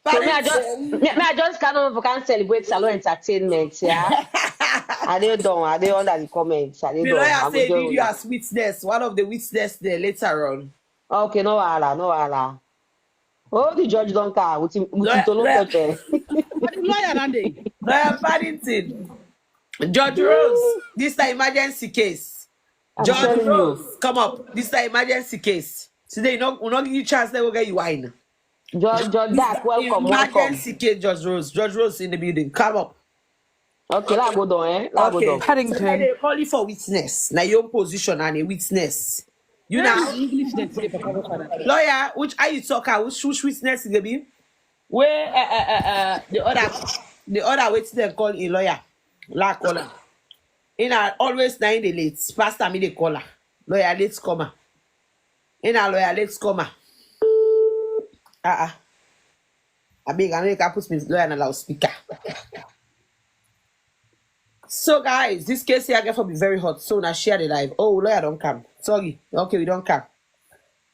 So I just can't celebrate salon entertainment, yeah. I don't under the comments. I The don't. lawyer I say go need you as witness, one of the witness there later on. okay, no wala, no wala. Oh, the judge don't care. With Lawyer, Tolo lawyer, Pepe. But the lawyer Randy. lawyer Paddington. Judge Rose, this is an emergency case. I'm Judge telling Rose, you. come up. This is an emergency case. Today, we'll not give you a chance, then we'll get you wine. Judge Dark, welcome. Emergency case, Judge Rose. Judge Rose in the building. Come up. Okay, la go down, eh? La go Okay. down. So Paddington. they call you for witness. Now your position and a witness. You know, English they say for lawyer, which are you talking? Which witness is gonna be? Where the other witness call a lawyer. La caller. In always 9 days late. Pastor me the caller. Lawyer late comer. In a lawyer late comer. I beg, I can put me lawyer on a loudspeaker. So guys, this case here get for be very hot. So now share the live. Oh, lawyer don't come. Sorry. Okay, we don't come.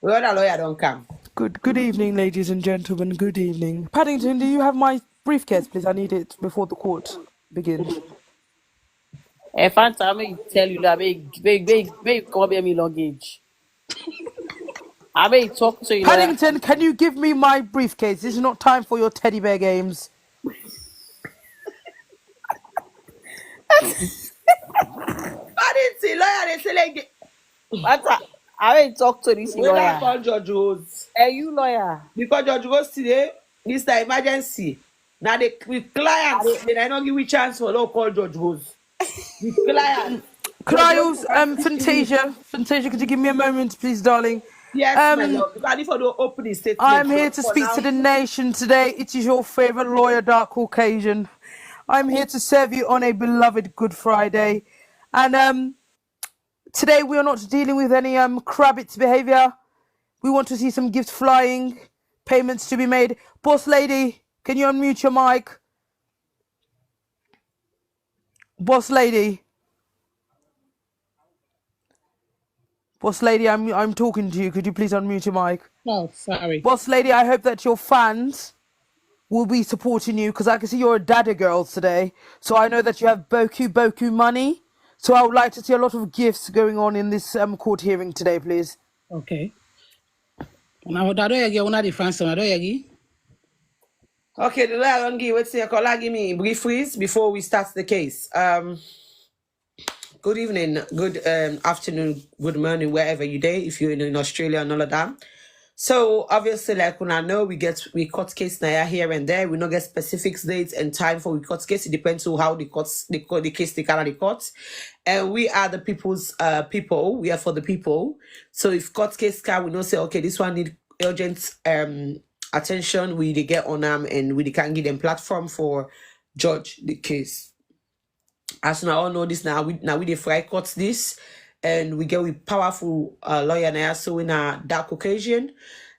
The other lawyer don't come. Good evening, ladies and gentlemen. Good evening. Paddington, do you have my briefcase, please? I need it before the court begins. Fanta, I tell you that make come here me luggage. I may talk to you. Paddington, can you give me my briefcase? This is not time for your teddy bear games. Paddington, lawyer, they say like Fanta, I may talk to this we don't lawyer. call Judge Rose. Hey, you lawyer. Because Judge Rose today, this is emergency. Now they with clients, they don't give you chance for local Judge Rose. With clients. Could I also, Fantasia, could you give me a moment, please, darling? Yes, my love. You can for the opening statement. I'm here to speak to the nation today. It is your favorite lawyer, Dark Caucasian. I'm here to serve you on a beloved Good Friday. And today we are not dealing with any crabbits behavior. We want to see some gifts flying, payments to be made. Boss lady, can you unmute your mic? Boss lady. Boss lady, I'm talking to you. Could you please unmute your mic? Oh, sorry. Boss lady, I hope that your fans will be supporting you because I can see you're a dada girl today. So I know that you have boku money. So I would like to see a lot of gifts going on in this court hearing today, please. Okay. Now that I get one of the fans, I don't Okay, the lawyer don't give what's your caller give me brief freeze before we start the case. Good evening, good afternoon, good morning, wherever you day, if you're in Australia and all of that. So obviously, like when I know we court case now here and there, we don't get specific dates and time for we court case. It depends on how the case they carry the court. And we are the people's people. We are for the people. So if court case can we don't say, okay, this one need urgent attention, we they get on them and we can give them platform for judge the case. As now all know this now we the fry courts this and we get with powerful lawyer now so in a dark occasion.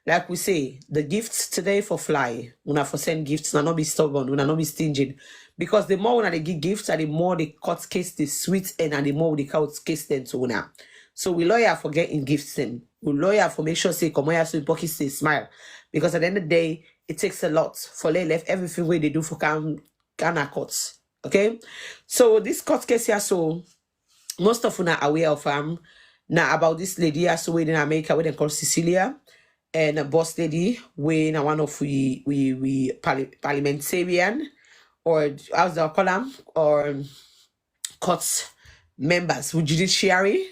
Like we say, the gifts today for fly. Una for send gifts, una not be stubborn, una not be stingy. Because the more una they give gifts, and the more the court case the sweet and the more the court case then to una. So we lawyer for getting gifts in. We lawyer for make sure say come here so pocket say smile. Because at the end of the day, it takes a lot for they left everything where they do for Ghana courts. Okay, so this court case here, so most of you are aware of now about this lady here, so we in America, we call Cecelia, and a boss lady, we now one of we parliamentarian, or how's the call them, or court members with judiciary.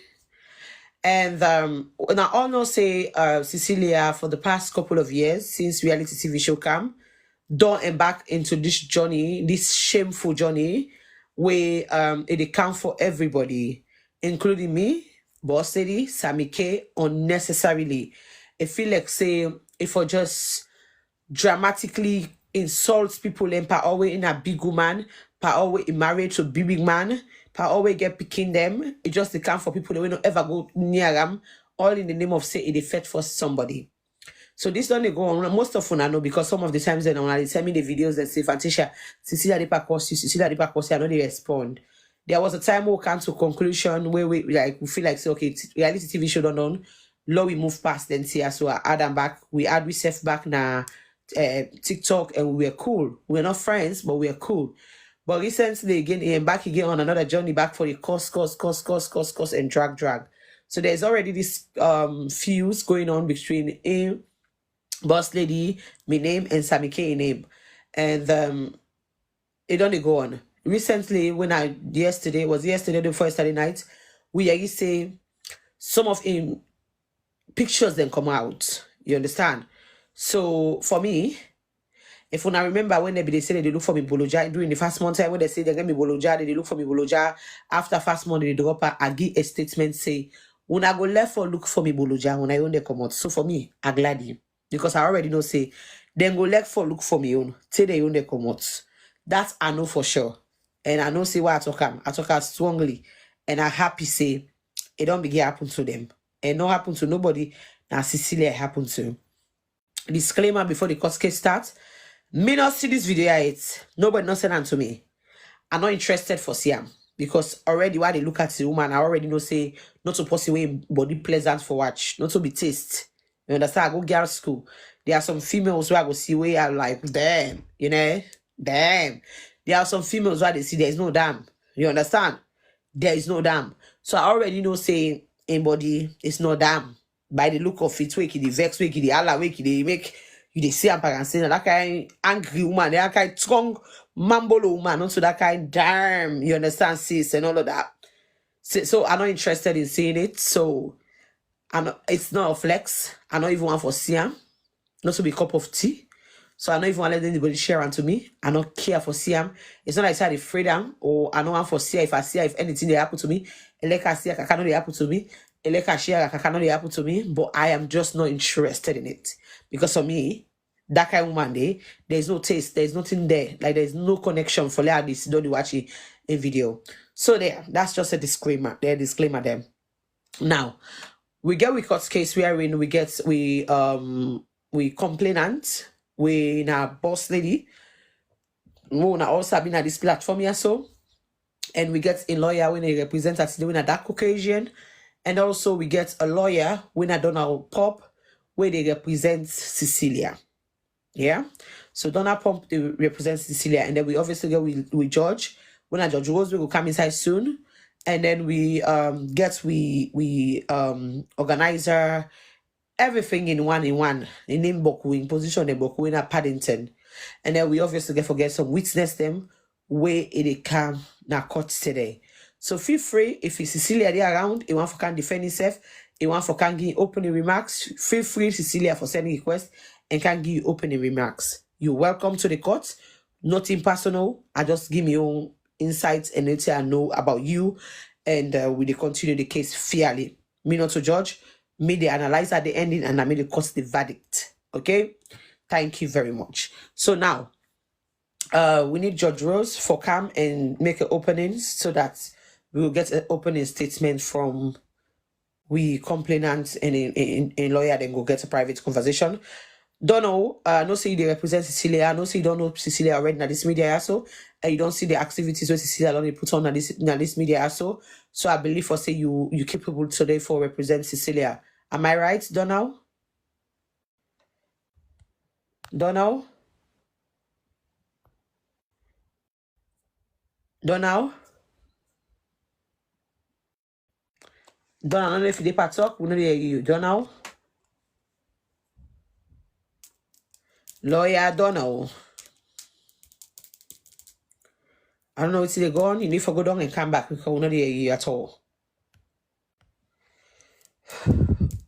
And now all know say Cecelia for the past couple of years since reality TV show came, don't embark into this journey, this shameful journey, where it account for everybody, including me, Boss Lady, Sammy K, unnecessarily. I feel like say if I just dramatically insults people and per always in a big woman, per always in marriage to big man, per always get picking them, it just account for people that will not ever go near them, all in the name of say it effect for somebody. So this don't go on. Most of them I know because some of the times then when they send me the videos and say, Fantasia, Cecelia the Pacosi, Cecelia the Pacosi, I know they respond. There was a time we come to conclusion where we feel like say, okay, reality TV show don't law we move past then see so I add them back. We add we safe back now TikTok, and we were cool. We're not friends, but we are cool. But recently, again, back again on another journey back for the course, and drag. So there's already this fuse going on between him, Boss Lady, me name, and Sammy K name. And it only go on. Recently, when yesterday the first Saturday night, we used say some of him pictures then come out. You understand? So for me, if when I remember when they say they look for me Boloja during the first month time when they say they get me Boloja, they look for me Boloja. After first month they drop I give a statement say when I go left for look for me Boloja when I own the come out. So for me, I glad you because I already know say then go left for look for me own till they own the come out. That I know for sure. And I know say why I talk out strongly. And I happy say it don't begin happen to them. And not happen to nobody. Now Cecelia happen to. Disclaimer before the court case starts. Me not see this video yet. Nobody not send them to me. I'm not interested for Siam. Because already while they look at the woman, I already know say not to possibly body pleasant for watch, not to be taste. You understand? I go girl school. There are some females where I go see where I'm like, damn, you know, damn. There are some females where they see there is no damn. You understand? There is no damn. So I already know say anybody is no damn. By the look of it, wake the vex, wake the Allah, wake the make you they see and say that kind angry woman, that kind strong mambolo woman, not to that kind damn, you understand, sis, and all of that. So I'm not interested in seeing it. So it's not a flex. I don't even want for Siam, not to be a cup of tea. So I don't even want to let anybody share unto me. I don't care for Siam. It's not like I said afraid them or I don't want for Sia if I see if anything they happen to me. Like I see I cannot they happen to me. Like I share I cannot they happen to me. But I am just not interested in it. Because for me, that kind of woman there's no taste, there's nothing there. Like there's no connection for like this. Don't watch it in video. So that's just a disclaimer. Disclaimer there. Now we get we court case wherein we complainant. We na boss lady. We na also been at this platform here so. And we get a lawyer when they represent us doing a dark Caucasian. And also we get a lawyer when I Donald Pop where they represent Cecelia. Yeah. So Donald Pop they represent Cecelia. And then we obviously go with George. When a George Rose will come inside soon. And then we organizer everything in one in Boku, in position in Boku in a Paddington. And then we obviously forget some witness them where it come now court today. So feel free if it's Cecelia there around, you want for can defend himself, you want for can give opening remarks, feel free Cecelia for sending request and can give you opening remarks. You're welcome to the court. Nothing personal. I just give me own insights and let I know about you and we continue the case fairly. Me not to judge. Me they analyze at the ending and I made the cost the verdict. Okay? Thank you very much. So now, we need Judge Rose for come and make an opening so that we will get an opening statement from we complainant and in lawyer, then go get a private conversation. Don't know, no say they represent Cecelia, no say you don't know Cecelia already in this media also, and you don't see the activities where Cecelia already put on this media also. So I believe for say you capable today for represent Cecelia. Am I right, Donald? Donald? Donald? Donald, I don't know if you did talk, we don't hear you. Donald? Lawyer Donald. I don't know if they gone. You need to go down and come back because we don't hear you at all.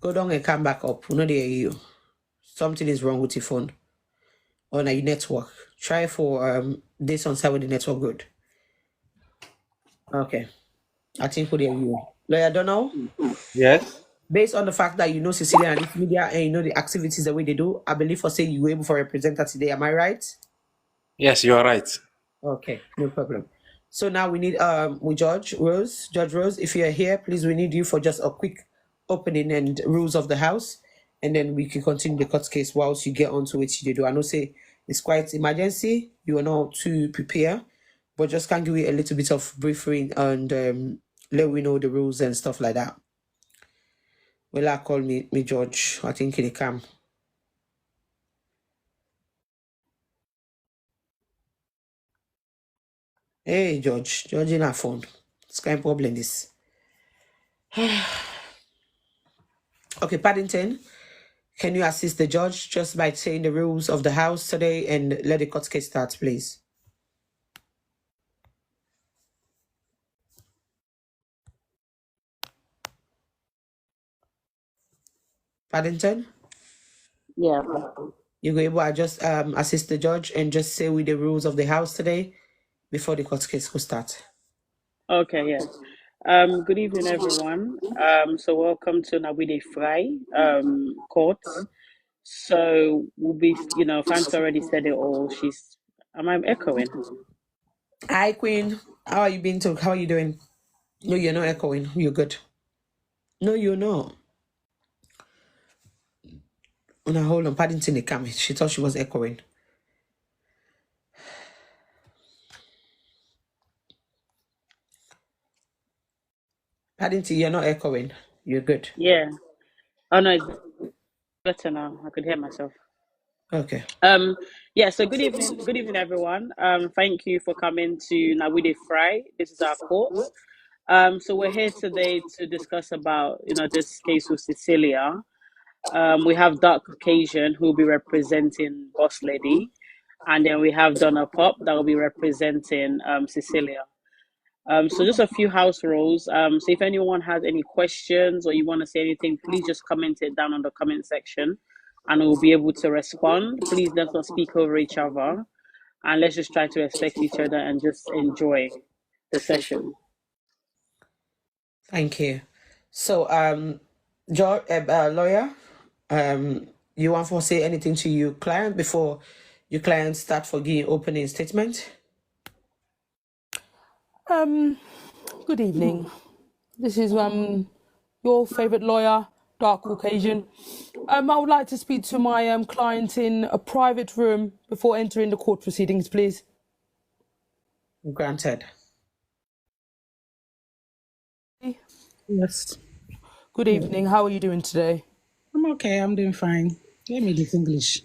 Go down and come back up. We don't hear you. Something is wrong with your phone or your network. Try for this on side with the network good. Okay. I think we hear you. Lawyer Donald? Yes. Based on the fact that you know Cecelia and this media and you know the activities the way they do, I believe for saying you were able to represent her today. Am I right? Yes, you are right. Okay, no problem. So now we need Judge Rose, if you're here, please we need you for just a quick opening and rules of the house, and then we can continue the court case whilst you get onto what you do. I know say it's quite emergency, you are not to prepare, but just can give you a little bit of briefing and let we know the rules and stuff like that. Well, I call me George. I think he come. Hey, George in our phone. It's kind of problem this. Okay, Paddington, can you assist the judge just by saying the rules of the house today and let the court case start, please? Paddington, Yeah. you go able to just assist the judge and just say with the rules of the house today before the court case will start. Okay, yeah. Good evening, everyone. So welcome to Nawide Fry court. So we'll be, Fancy already said it all. Am I echoing? Hi, Queen. How are you being told? How are you doing? No, you're not echoing. You're good. No, you're not. Oh, now hold on. Paddington, the camera. She thought she was echoing. Paddington, you're not echoing. You're good. Yeah. Oh no, it's better now. I could hear myself. Okay. Yeah, so good evening everyone. Thank you for coming to Nawide Fry. This is our court. So we're here today to discuss about, this case with Cecilia. We have Dark Caucasian who will be representing Boss Lady, and then we have Donna Pop that will be representing Cecilia. So just a few house rules. So if anyone has any questions or you want to say anything, please just comment it down on the comment section and we'll be able to respond. Please let's not speak over each other and let's just try to respect each other and just enjoy the session. Thank you. So, George, lawyer, you want to say anything to your client before your client start for giving opening statement? Good evening. This is your favorite lawyer, Dark Caucasian. I would like to speak to my client in a private room before entering the court proceedings, please. Granted. Yes. Good evening. How are you doing today? I'm okay. I'm doing fine. Let me get English.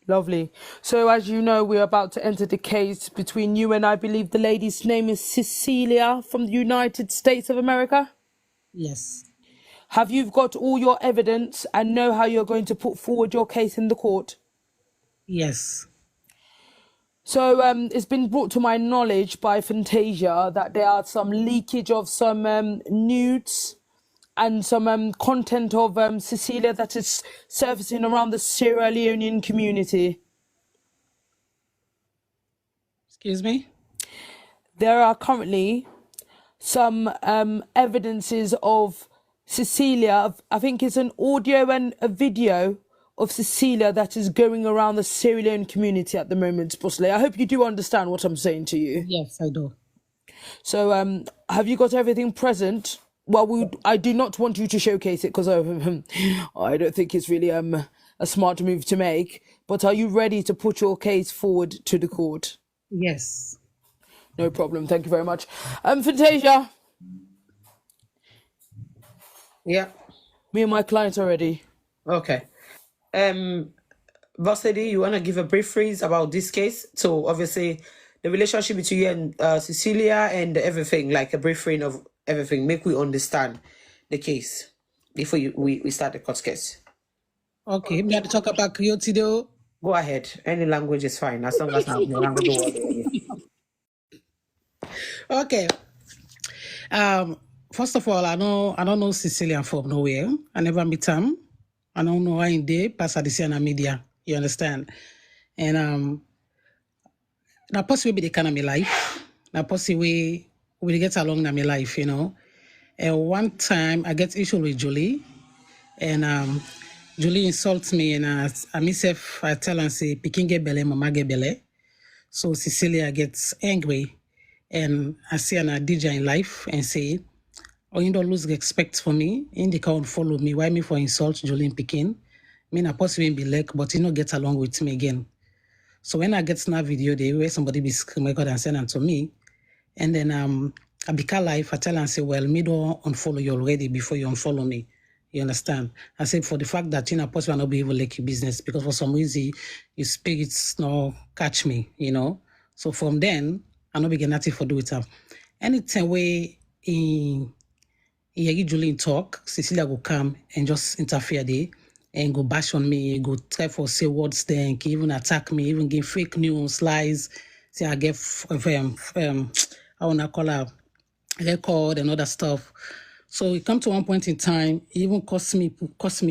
Lovely. So, as you know, we're about to enter the case between you and I believe the lady's name is Cecelia from the United States of America. Yes. Have you got all your evidence and know how you're going to put forward your case in the court? Yes. So it's been brought to my knowledge by Fantasia that there are some leakage of some nudes and some content of Cecilia that is surfacing around the Sierra Leonean community. Excuse me? There are currently some evidences of Cecilia. I think it's an audio and a video of Cecilia that is going around the Sierra Leone community at the moment, Bosley. I hope you do understand what I'm saying to you. Yes, I do. So, have you got everything present? Well, I do not want you to showcase it because I don't think it's really a smart move to make. But are you ready to put your case forward to the court? Yes. No problem. Thank you very much. Fantasia, Yeah. me and my client are ready. Okay. Boss Lady, you want to give a brief phrase about this case? So obviously the relationship between you and Cecilia and everything, like a brief phrase of everything, make we understand the case before we start the court case. Okay, we have to talk about Coyote though. Go ahead. Any language is fine, as long as not the language of the world. Okay. First of all, I don't know Sicilian from nowhere. I never meet him. I don't know how in day pass at the media. You understand? And now possibly the kind of my life. Now possibly we get along in my life, you know. And one time I get issue with Julie, and Julie insults me, and I myself I tell her say Pikin get belle, mama get belle. So Cecilia gets angry, and I see an DJ in life and say, "Oh, you don't lose respect for me. In the can't follow me. Why me for insult Julie Pikin? Me na possibly be like, but you know get along with me again." So when I get that video there where somebody be scream record and send it to me, and then I become live, I tell and say, well, me don't unfollow you already before you unfollow me. You understand? I say for the fact that you know possibly not be able to like your business because for some reason your spirits no catch me, you know. So from then I no begin nothing for do with her. Anytime we in Julian talk, Cecelia go come and just interfere there and go bash on me, go try for say words there, and even attack me, even give fake news, lies. Say I get I wanna call her record and other stuff. So it come to one point in time, it even cost me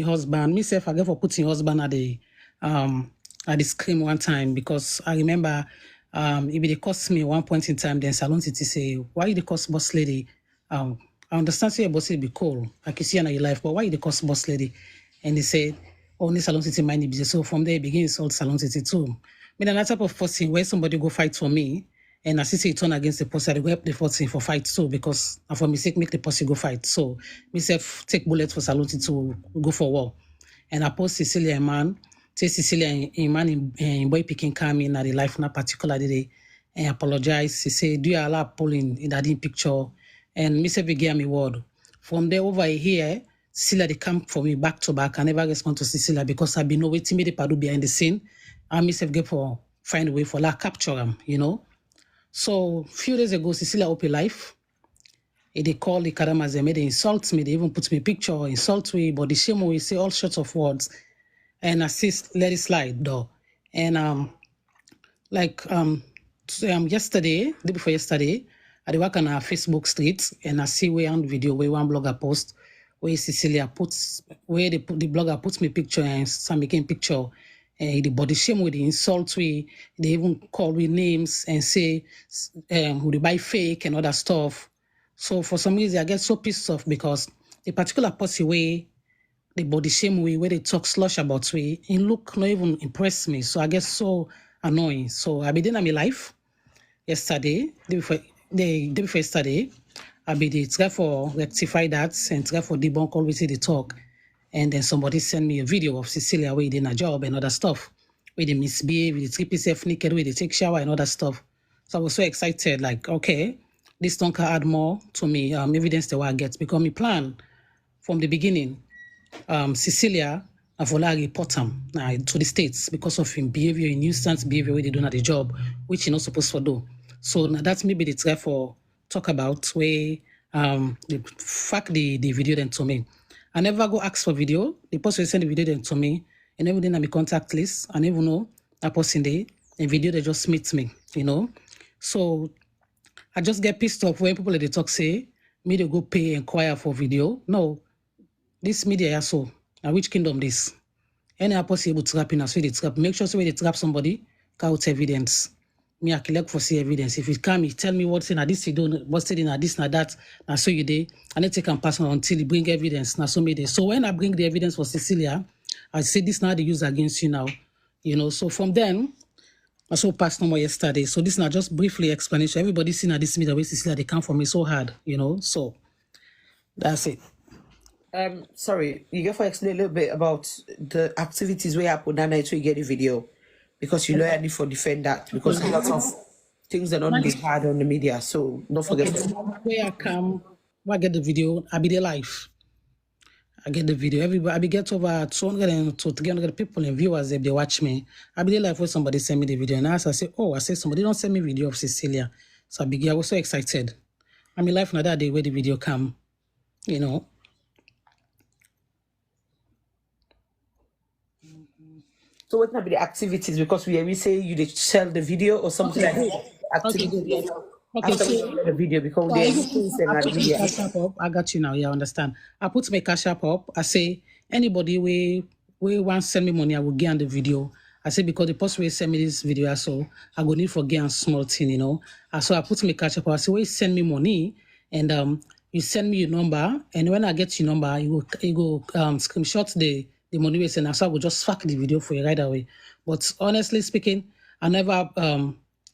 husband. Myself, I get for putting husband at the screen one time because I remember if it cost me one point in time, then Salon City say, why you the cost boss lady? I understand say your boss lady be cool. I can see her in your life, but why you the cost boss lady? And they said, only Salon City mind business. So from there, it begin insult Salon City too. I mean, that type of person where somebody go fight for me, and as I say, turn against the person, I go help the person for fight too, because for mistake make the person go fight. So myself take bullets for Salon City to go for war. And I post Cecelia man, say Cecelia in man in boy picking come in at the life not particularly day and apologize. He say, do you allow pulling in that picture? And myself gave me word. From there over here, Cecelia they come for me back to back. I never respond to Cecelia because I've been waiting me the padu behind the scene. And myself get for find a way for la capture them, you know. So few days ago, Cecelia open life. They call the Karamas, they made they insult me, they even put me picture, insult me, but the shame way say all sorts of words and assist let it slide though. And yesterday, day before yesterday, I work on our Facebook street and I see one video where one blogger post where Cecelia puts where the blogger puts me picture and some making picture the body shame with the insult we they even call me names and say who they buy fake and other stuff. So for some reason I get so pissed off because the particular pussy way the body shame way where they talk slush about me, it look not even impress me. So I get so annoying. So I be in my life yesterday, day before yesterday, I be the try for rectify that and try for debunk always the talk. And then somebody send me a video of Cecelia where they in a job and other stuff, where they misbehave, they trip yourself naked, where they take shower and other stuff. So I was so excited, like, okay, this don't add more to me, evidence the way I get because my plan from the beginning Cecelia Avola report him to the states because of him behavior, in nuisance behavior where they do at the job, which you're not supposed to do. So now that's maybe the try for talk about where they fact the video then to me. I never go ask for video. The person send the video then to me, and everything on my contact list. I never know that person there. The video they just meet me, you know. So I just get pissed off when people at the talk say me they go pay inquire for video. No, this media so now which kingdom this? Any possible trapping as they trap. Make sure so when they trap somebody, count evidence. Me I collect for see evidence. If it come, tell me what's in this you don't what's in this na that. Now so you day. And then take and pass on until you bring evidence. Now so me day. So when I bring the evidence for Cecelia, I say this now they use against you now. You know, so from then I saw past no more yesterday. So this now just briefly explanation. Everybody see now this media way Cecelia they come for me so hard, you know. So that's it. Sorry, you get to explain a little bit about the activities where happen that night so you get the video because you lawyer need for defend that because a lot of things that not be hard on the media. So don't forget. Where I come, where I get the video, I be there live. I get the video. Everybody, I be get over 200 to 300 people and viewers if they watch me. I be there live when somebody send me the video and I say, oh, I say somebody don't send me video of Cecelia. So I was so excited. I'm in life now that day where the video come, you know. So what might be the activities? Because we say you did sell the video or something like that. Okay, good. Activities Okay, after we so sell the video because So they I things and put my media. cash app up. I got you now. Yeah, I understand. I put my cash app up. I say anybody we want send me money, I will get on the video. I say because the person will send me this video, so I go need for get a small thing, you know. So I put my cash up. I say, where you send me money, and you send me your number, and when I get your number, you go screenshot the money we send. So I will just fuck the video for you right away. But honestly speaking, I never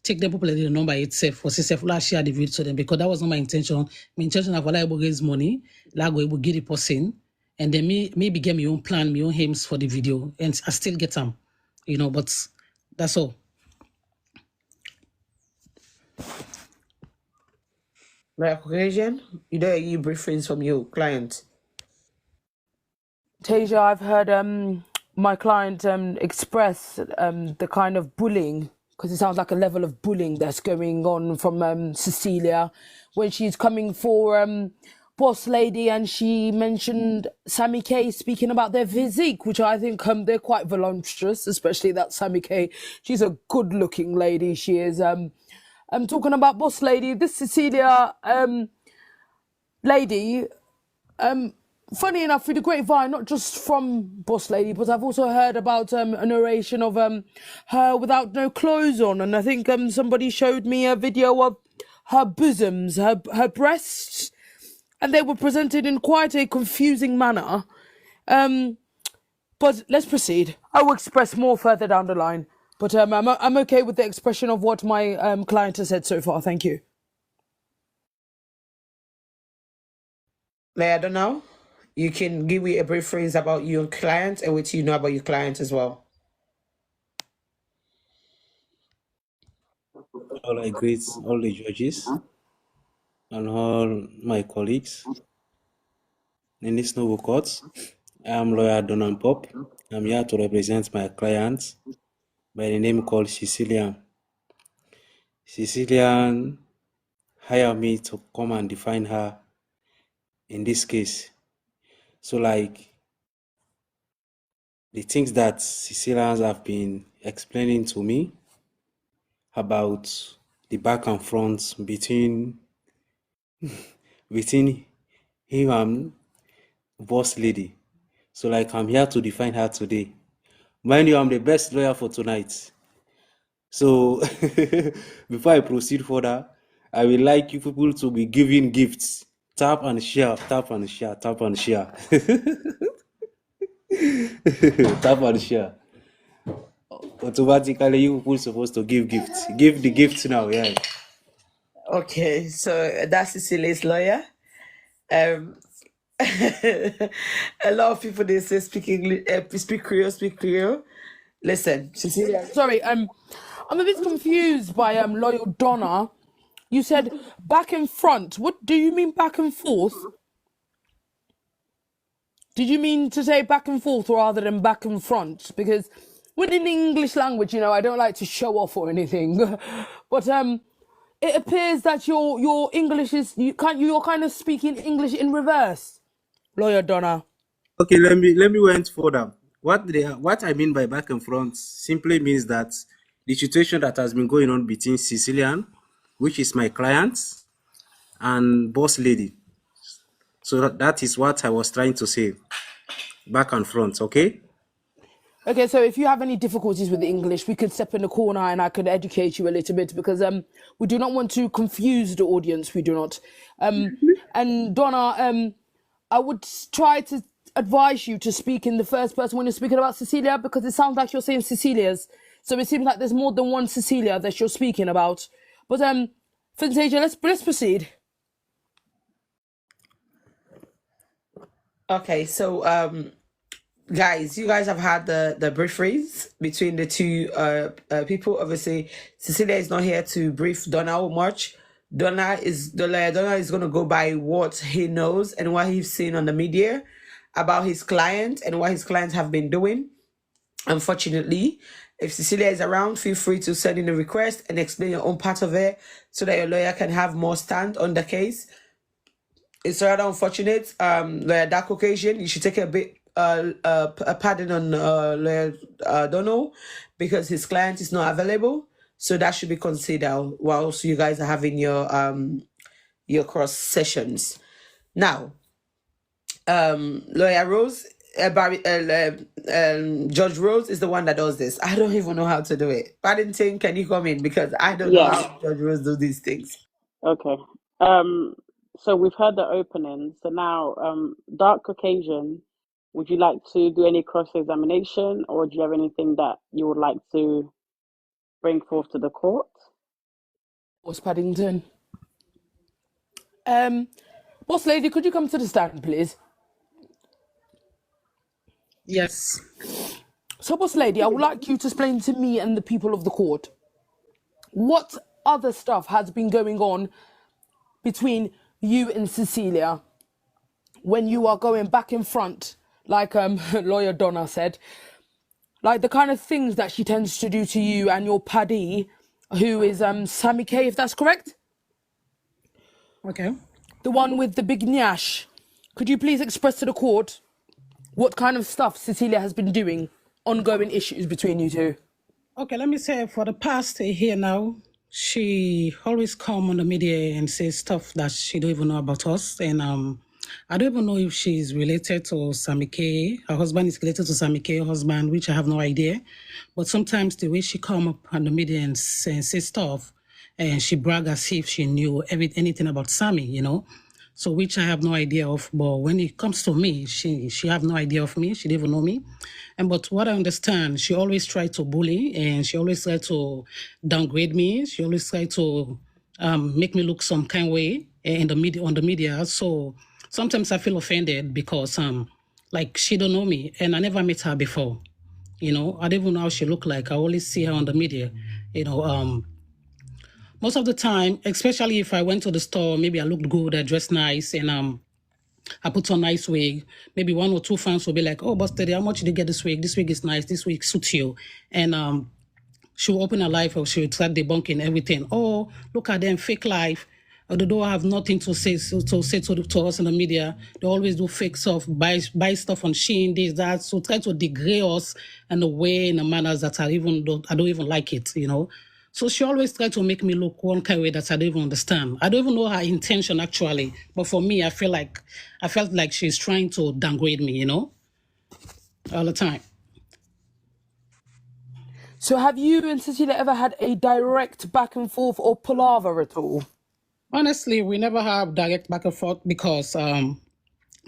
take the people the number itself for self last share the video to them because that was not my intention. My intention of able to raise money, like go able get the person, and then maybe get my own plan, my own aims for the video, and I still get them, you know. But that's all. Like occasion, you know you briefings from your client. Tasia, I've heard my client express the kind of bullying because it sounds like a level of bullying that's going on from Cecelia when she's coming for Boss Lady, and she mentioned Sammy K speaking about their physique, which I think they're quite voluptuous, especially that Sammy K. She's a good-looking lady. She is. I'm talking about Boss Lady. This Cecelia lady. Funny enough, through the grapevine, not just from Boss Lady, but I've also heard about a narration of her without no clothes on, and I think somebody showed me a video of her bosoms, her breasts, and they were presented in quite a confusing manner. But let's proceed. I will express more further down the line, but I'm okay with the expression of what my client has said so far. Thank you. I don't know. You can give me a brief phrase about your client and what you know about your client as well. I greet all the judges and all my colleagues in this noble court. I am lawyer Donan Pop. I'm here to represent my client by the name called Cecelia. Cecelia hired me to come and define her in this case. So like the things that Cecilians have been explaining to me about the back and front between him and Boss Lady. So like I'm here to define her today. Mind you, I'm the best lawyer for tonight. So before I proceed further, I would like you people to be giving gifts. Tap and share, tap and share, tap and share. Tap and share. Automatically, you people supposed to give gifts. Give the gifts now, yeah. Okay, so that's Cecilia's lawyer. A lot of people they say speak English, speak Creole. Listen, Cecilia. Sorry, I'm a bit confused by Loyal Donna. You said back and front. What do you mean back and forth? Did you mean to say back and forth rather than back and front? Because within the English language, I don't like to show off or anything, but it appears that your English is you're kind of speaking English in reverse, Lawyer Donna. Okay, let me went further. What I mean by back and front simply means that the situation that has been going on between Sicilian, which is my client, and Boss Lady. So that is what I was trying to say. Back and front, okay? Okay, so if you have any difficulties with the English, we could step in the corner and I could educate you a little bit, because we do not want to confuse the audience. We do not. And Donna, I would try to advise you to speak in the first person when you're speaking about Cecelia, because it sounds like you're saying Cecilia's. So it seems like there's more than one Cecelia that you're speaking about. But Fantasia, let's proceed. Okay, so guys, you guys have had the brief phrase between the two people. Obviously, Cecilia is not here to brief Donna much. Donna is going to go by what he knows and what he's seen on the media about his client and what his clients have been doing. Unfortunately, if Cecilia is around, feel free to send in a request and explain your own part of it so that your lawyer can have more stand on the case. It's rather unfortunate. Lawyer Dark Occasion, you should take a bit a pardon on Lawyer Donald, because his client is not available. So that should be considered whilst you guys are having your cross sessions. Now, Lawyer Rose, Judge Rose is the one that does this. I don't even know how to do it. Paddington, can you come in? Because I don't know Yeah. how Judge Rose do these things. Okay. So we've heard the opening. So now, Dark Caucasian, would you like to do any cross-examination, or do you have anything that you would like to bring forth to the court? Boss Paddington. Boss Lady, could you come to the stand, please? Yes. So, Boss Lady, I would like you to explain to me and the people of the court what other stuff has been going on between you and Cecelia when you are going back and front, like Lawyer Donna said. Like the kind of things that she tends to do to you and your paddy, who is Sammy K, if that's correct? Okay. The one with the big nyash. Could you please express to the court what kind of stuff Cecelia has been doing, ongoing issues between you two? Okay, let me say for the past year now, she always come on the media and say stuff that she don't even know about us. And I don't even know if she's related to Sammy K. Her husband is related to Sammy K. Husband, which I have no idea. But sometimes the way she come up on the media and say stuff, and she brag as if she knew anything about Sammy, you know. So which I have no idea of. But when it comes to me, she have no idea of me. She didn't even know me. And but what I understand, she always tried to bully and she always tried to downgrade me. She always tried to make me look some kind of way in the media on the media. So sometimes I feel offended because like she don't know me and I never met her before. You know, I don't even know how she look like. I always see her on the media. You know, most of the time, especially if I went to the store, maybe I looked good, I dressed nice, and I put on nice wig. Maybe one or two fans will be like, "Oh, but Steady, how much did you get this wig? This wig is nice. This wig suits you." And she'll open her life or she'll start debunking everything. Oh, look at them, fake life. They don't have nothing to say to us in the media. They always do fake stuff, buy stuff on Shein, this, that. So try to degrade us in a way, in a manners that I don't even like it, you know. So she always tried to make me look one kind of way that I don't even understand. I don't even know her intention actually. But for me, I felt like she's trying to downgrade me, you know, all the time. So have you and Cecilia ever had a direct back and forth or palaver at all? Honestly, we never have direct back and forth because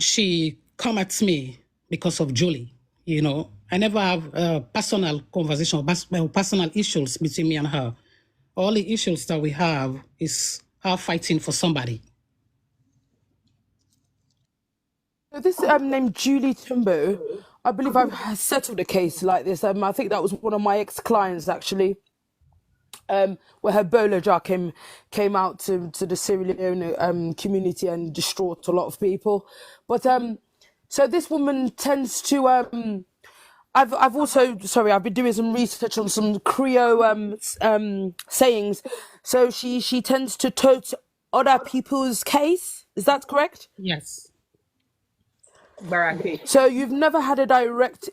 she come at me because of Julie. You know, I never have personal conversation, personal issues between me and her. All the issues that we have is her fighting for somebody. So this named Julie Timbo, I believe I've settled a case like this. I think that was one of my ex-clients actually. Where her bowler jar came out to the Sierra Leone community and distraught a lot of people. But so this woman tends to I've also I've been doing some research on some Creole sayings. So she tends to tote other people's case. Is that correct? Yes. Baraki. So you've never had a direct.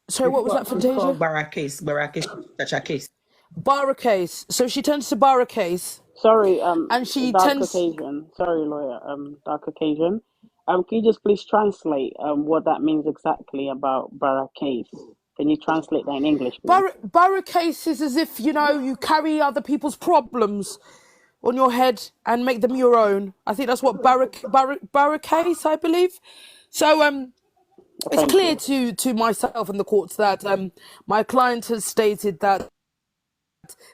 Sorry, what was that, It's called Fantasia? Barakis. Barakis, such a case. Bar a case. So she tends to bar a case, Sorry, and she Dark tends. Caucasian. Sorry, lawyer, Dark Caucasian. Can you just please translate what that means exactly about Bara case? Can you translate that in English, please? Bar a case is as if, you know, you carry other people's problems on your head and make them your own. I think that's what bar a case, I believe. So it's Thank clear you. to myself and the courts that my client has stated that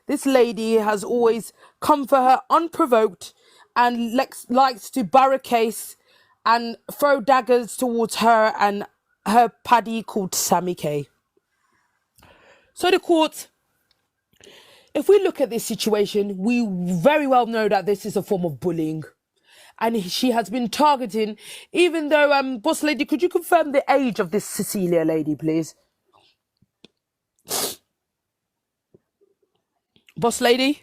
this lady has always come for her unprovoked and likes to barricade and throw daggers towards her and her paddy called Sammy K. So the court, if we look at this situation, we very well know that this is a form of bullying. And she has been targeting, even though, boss lady, could you confirm the age of this Cecelia lady, please? Boss lady?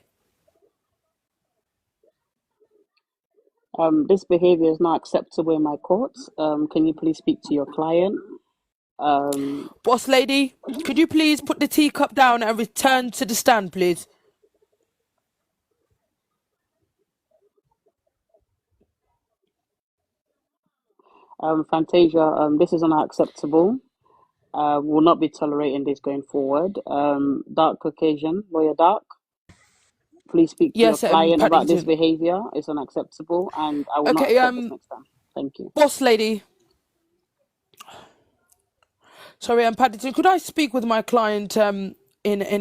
This behavior is not acceptable in my courts. Can you please speak to your client? Boss lady, could you please put the teacup down and return to the stand, please? Fantasia, this is not acceptable. Will not be tolerating this going forward. Dark Caucasian, lawyer Dark, please speak to your Yes, client about this Paddington. behavior. It's unacceptable, and I will not Okay, accept this next time. Thank you. boss lady. Sorry, Paddington, could I speak with my client in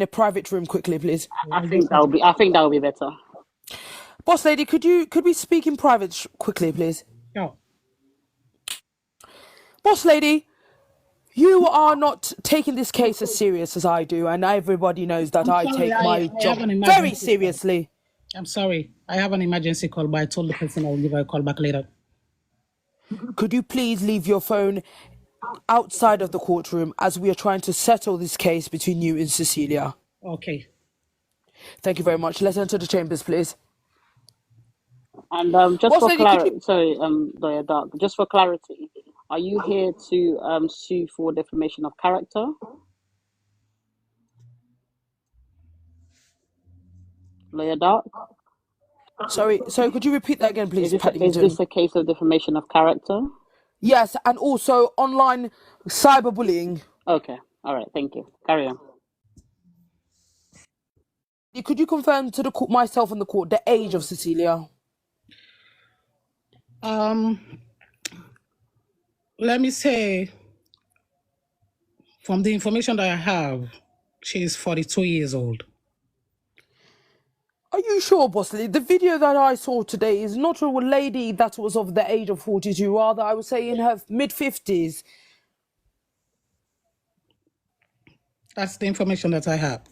a private room quickly, please? I think that will be better. Boss lady, could we speak in private quickly, please? No. Boss lady, you are not taking this case as serious as I do, and everybody knows that I Sorry, take my I job have an very emergency. seriously. I'm sorry. I have an emergency call, but I told the person I will give her a call back later. Could you please leave your phone outside of the courtroom as we are trying to settle this case between you and Cecelia. Okay. Thank you very much. Let's enter the chambers, please. And just Boss for lady, could you... clarity, sorry, Lawyer Dark, just for clarity, are you here to sue for defamation of character? Lawyer Dark? Sorry, could you repeat that again, please, Is Paddington? this a case of defamation of character? Yes, and also online cyberbullying. Okay, all right, thank you. Carry on. Could you confirm to the court, myself and the court, the age of Cecelia? Let me say, from the information that I have, she is 42 years old. Are you sure, boss lady? The video that I saw today is not a lady that was of the age of 42, rather, I would say in her mid-50s. That's the information that I have.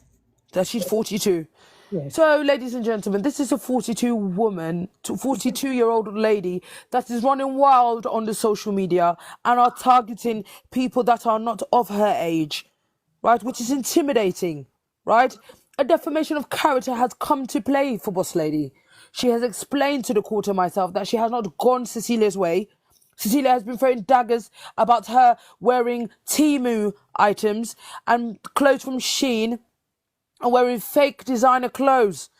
That she's 42. Yes. So, ladies and gentlemen, this is a 42-year-old lady that is running wild on the social media and are targeting people that are not of her age, right? Which is intimidating, right? A defamation of character has come to play for Boss Lady. She has explained to the court and myself that she has not gone Cecilia's way. Cecelia has been throwing daggers about her wearing Temu items and clothes from Shein and wearing fake designer clothes.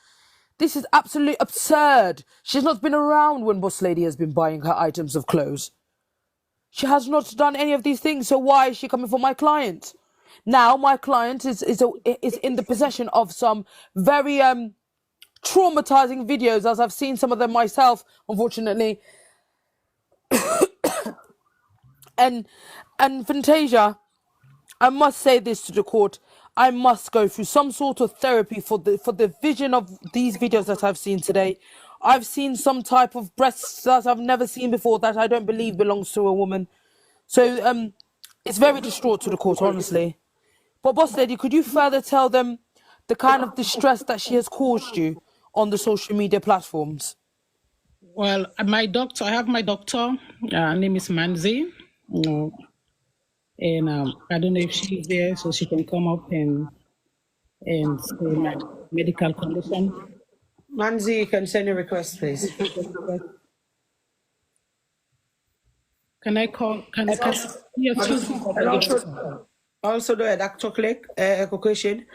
This is absolutely absurd. She's not been around when Boss Lady has been buying her items of clothes. She has not done any of these things, so why is she coming for my client? Now my client is in the possession of some very traumatizing videos, as I've seen some of them myself, unfortunately. and Fantasia, I must say this to the court. I must go through some sort of therapy for the vision of these videos that I've seen today. I've seen some type of breasts that I've never seen before that I don't believe belongs to a woman. So it's very distraught to the court, honestly. But Boss Lady, could you further tell them the kind of distress that she has caused you on the social media platforms? Well, my doctor, I have my doctor. Her name is Manzi. And I don't know if she's there, so she can come up and say my medical condition. Manzi, you can send a request, please. Can I call? Can I? Yes, Also, the Dr. Click, question.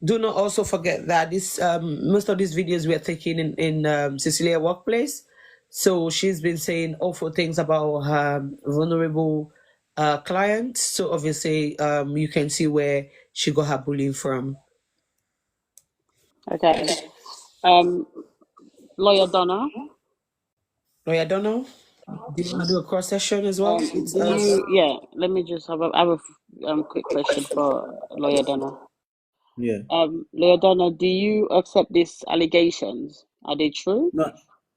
Do not also forget that this most of these videos we are taking in Cecelia workplace. So she's been saying awful things about her vulnerable clients. So obviously, you can see where she got her bullying from. Okay. Lawyer Donna. Lawyer Donna, do you want to do a cross session as well? Yeah, let me just have a quick question for Lawyer Donna. Yeah. Lawyer Donna, do you accept these allegations? Are they true?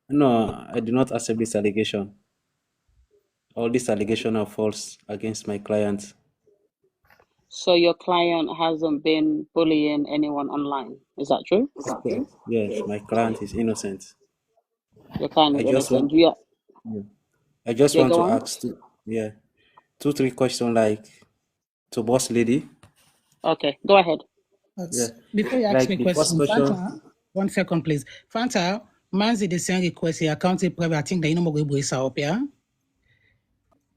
No, I do not accept this allegation. All these allegations are false against my client. So your client hasn't been bullying anyone online. Is that true? Yes, my client is innocent. Your client is innocent. I just Yeah, want go to on. ask two, 3 questions like to boss lady. Okay, go ahead. Yeah. Before you ask Like me the first questions, question. Fanta, 1 second, please. Fanta, Manzi, the same request, account private. I think that you know more going to up, yeah?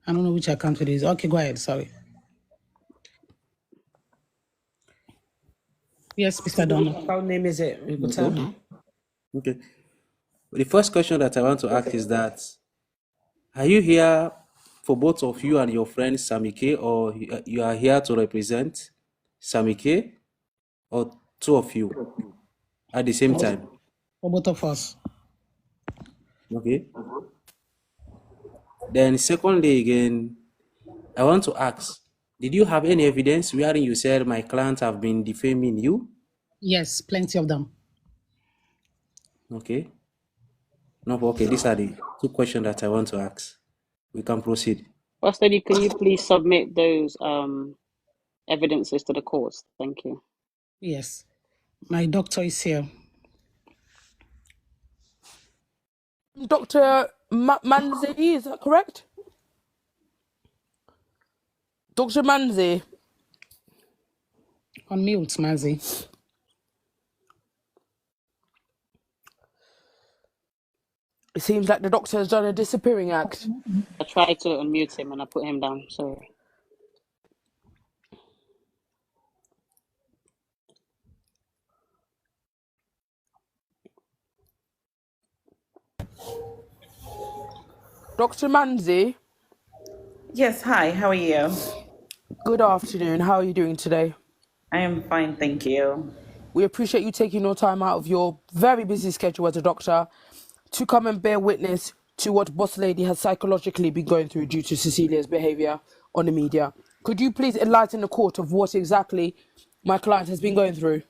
I don't know which account it is. Okay, go ahead. Sorry. Yes, Mr. Donald. What name is it? You could tell me. Okay. The first question that I want to ask is that, are you here for both of you and your friend Samike, or you are here to represent Samike, or two of you at the same time? For both of us. Okay. Then secondly again, I want to ask, did you have any evidence wherein you said my clients have been defaming you? Yes, plenty of them. Okay. No, okay, these are the 2 questions that I want to ask. We can proceed. First lady, can you please submit those evidences to the courts? Thank you. Yes. My doctor is here. Dr. Manzi, is that correct? Dr. Manzi. On mute, Mazi. It seems like the doctor has done a disappearing act. I tried to unmute him and I put him down. Sorry. Dr. Manzi, Yes, hi, how are you? good afternoon. How are you doing today? I am fine, thank you. We appreciate you taking your time out of your very busy schedule as a doctor to come and bear witness to what Boss Lady has psychologically been going through due to Cecilia's behaviour on the media. Could you please enlighten the court of what exactly my client has been going through?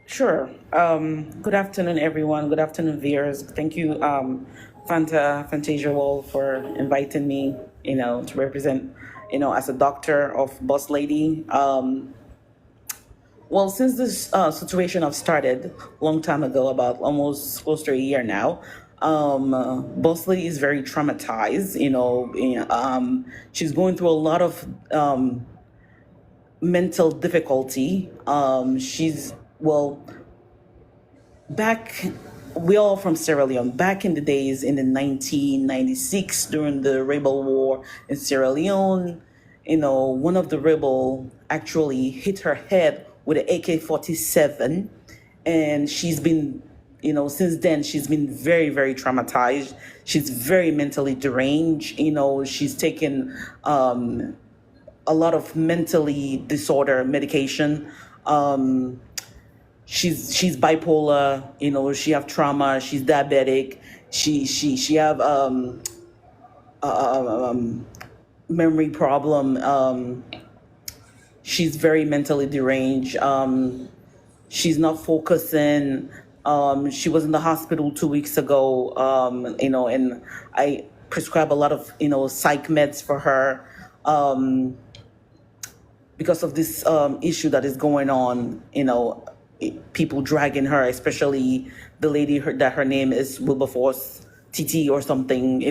Sure. Good afternoon, everyone. Good afternoon, viewers. Thank you, Fantasia Wall, for inviting me, to represent, as a doctor of Boss Lady. Well, since this situation have started a long time ago, about almost close to a year now, Boss Lady is very traumatized. She's going through a lot of mental difficulty. Back, we're all from Sierra Leone. Back in the days in the 1996, during the rebel war in Sierra Leone, one of the rebel actually hit her head with an AK-47, and she's been, since then she's been very, very traumatized. She's very mentally deranged. She's taken a lot of mentally disorder medication. She's bipolar. She have trauma. She's diabetic. She have memory problem. She's very mentally deranged. She's not focusing. She was in the hospital 2 weeks ago. And I prescribe a lot of psych meds for her. Because of this issue that is going on, people dragging her, especially the lady that her name is Wilberforce TT or something.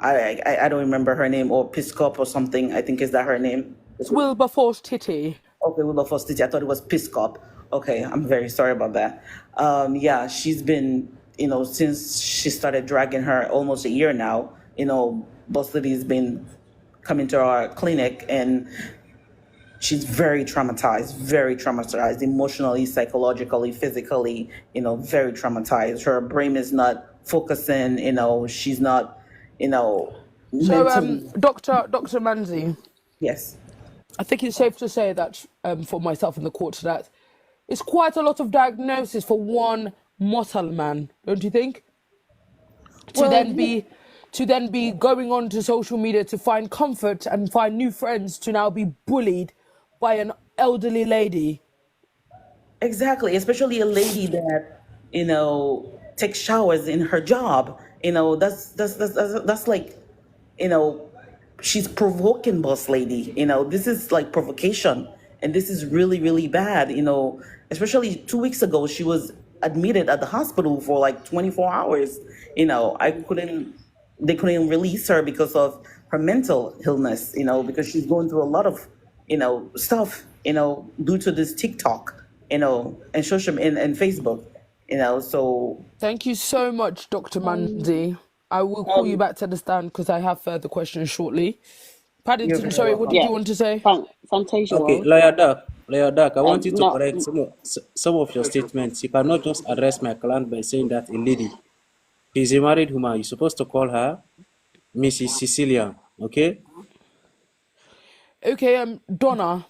I don't remember her name, or Piscop or something. I think is that her name. It's Wilberforce Titty. Okay, Wilberforce TT. I thought it was Piscop. Okay, I'm very sorry about that. Yeah, she's been, since she started dragging her almost a year now. Boss Lady's been coming to our clinic, and she's very traumatized, emotionally, psychologically, physically, very traumatized. Her brain is not focusing, she's not, So, mentally. Dr. Manzi, Yes. I think it's safe to say that for myself in the court that it's quite a lot of diagnosis for one mortal man, don't you think? Well, To then be going on to social media to find comfort and find new friends, to now be bullied by an elderly lady. Exactly, especially a lady that takes showers in her job. That's like, you know, she's provoking Boss Lady. This is like provocation, and this is really, really bad. Especially 2 weeks ago, she was admitted at the hospital for like 24 hours. They couldn't release her because of her mental illness. Because she's going through a lot of, stuff. Due to this TikTok. And social and Facebook. So Thank you so much, Dr. Manzi. I will call you back to understand because I have further questions shortly. you're Paddington, very sorry, what welcome. did Yeah. you want to say? Fantasia Okay, World. Lawyer Doc, I want you to No, correct some of your statements. You cannot just address my client by saying that a lady. She's a married woman. You're supposed to call her Mrs. Cecelia. Okay? Okay, Donna,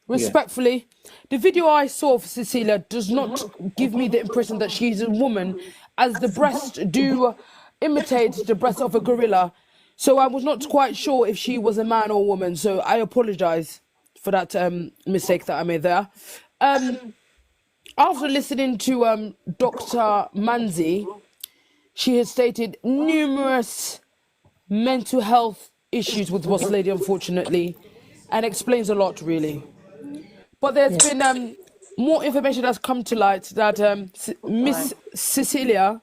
Yeah. respectfully, the video I saw of Cecilia does not give me the impression that she's a woman, as the breasts do imitate the breasts of a gorilla. So I was not quite sure if she was a man or woman. So I apologize for that mistake that I made there. After listening to Dr. Manzi, she has stated numerous mental health issues with Boss Lady, unfortunately, and explains a lot, really. But there's been more information that's come to light that Miss Cecelia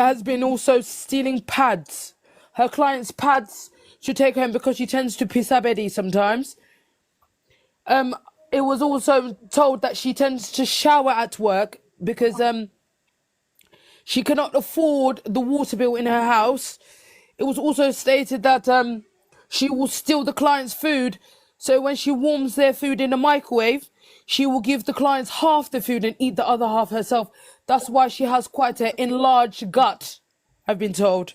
has been also stealing pads, her clients' pads to take home because she tends to piss her beddy sometimes. It was also told that she tends to shower at work because she cannot afford the water bill in her house. It was also stated that she will steal the client's food. So when she warms their food in the microwave, she will give the clients half the food and eat the other half herself. That's why she has quite an enlarged gut, I've been told.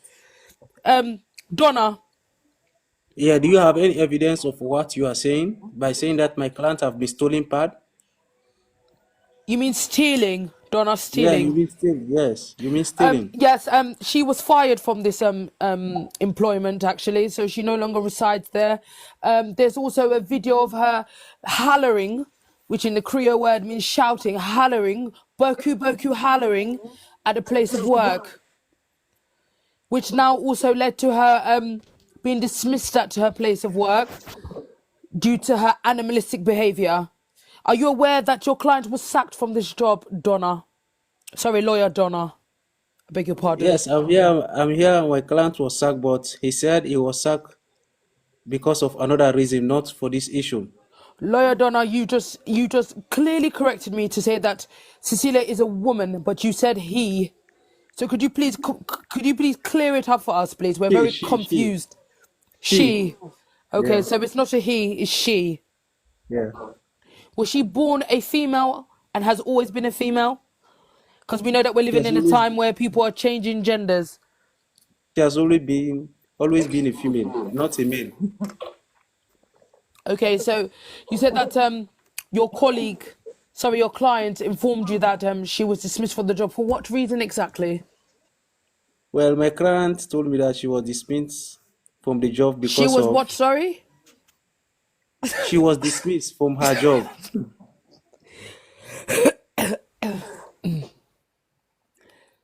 Donna, Yeah, do you have any evidence of what you are saying by saying that my client have been stolen pad? you mean stealing? Donna, Yeah, you stealing. mean stealing. Yes, you mean stealing. Yes, she was fired from this employment actually, so she no longer resides there. There's also a video of her hollering, which in the Creole word means shouting, hollering, boku boku hollering, at a place of work, which now also led to her being dismissed at her place of work due to her animalistic behaviour. Are you aware that your client was sacked from this job, Donna? Sorry, lawyer Donna. I beg your pardon. Yes, I'm here. I'm here. My client was sacked, but he said he was sacked because of another reason, not for this issue. Lawyer Donna, you just clearly corrected me to say that Cecilia is a woman, but you said he. So could you please clear it up for us, please? We're She, very she, she, confused. she. She. Okay, Yeah, so it's not a he, it's she. yeah. Was she born a female and has always been a female? Because we know that we're She living has in a always, time where people are changing genders. she has always been a female, not a male. Okay, so you said that your client informed you that she was dismissed from the job. For what reason exactly? Well, my client told me that she was dismissed from the job She because was of what, sorry? she was dismissed from her job.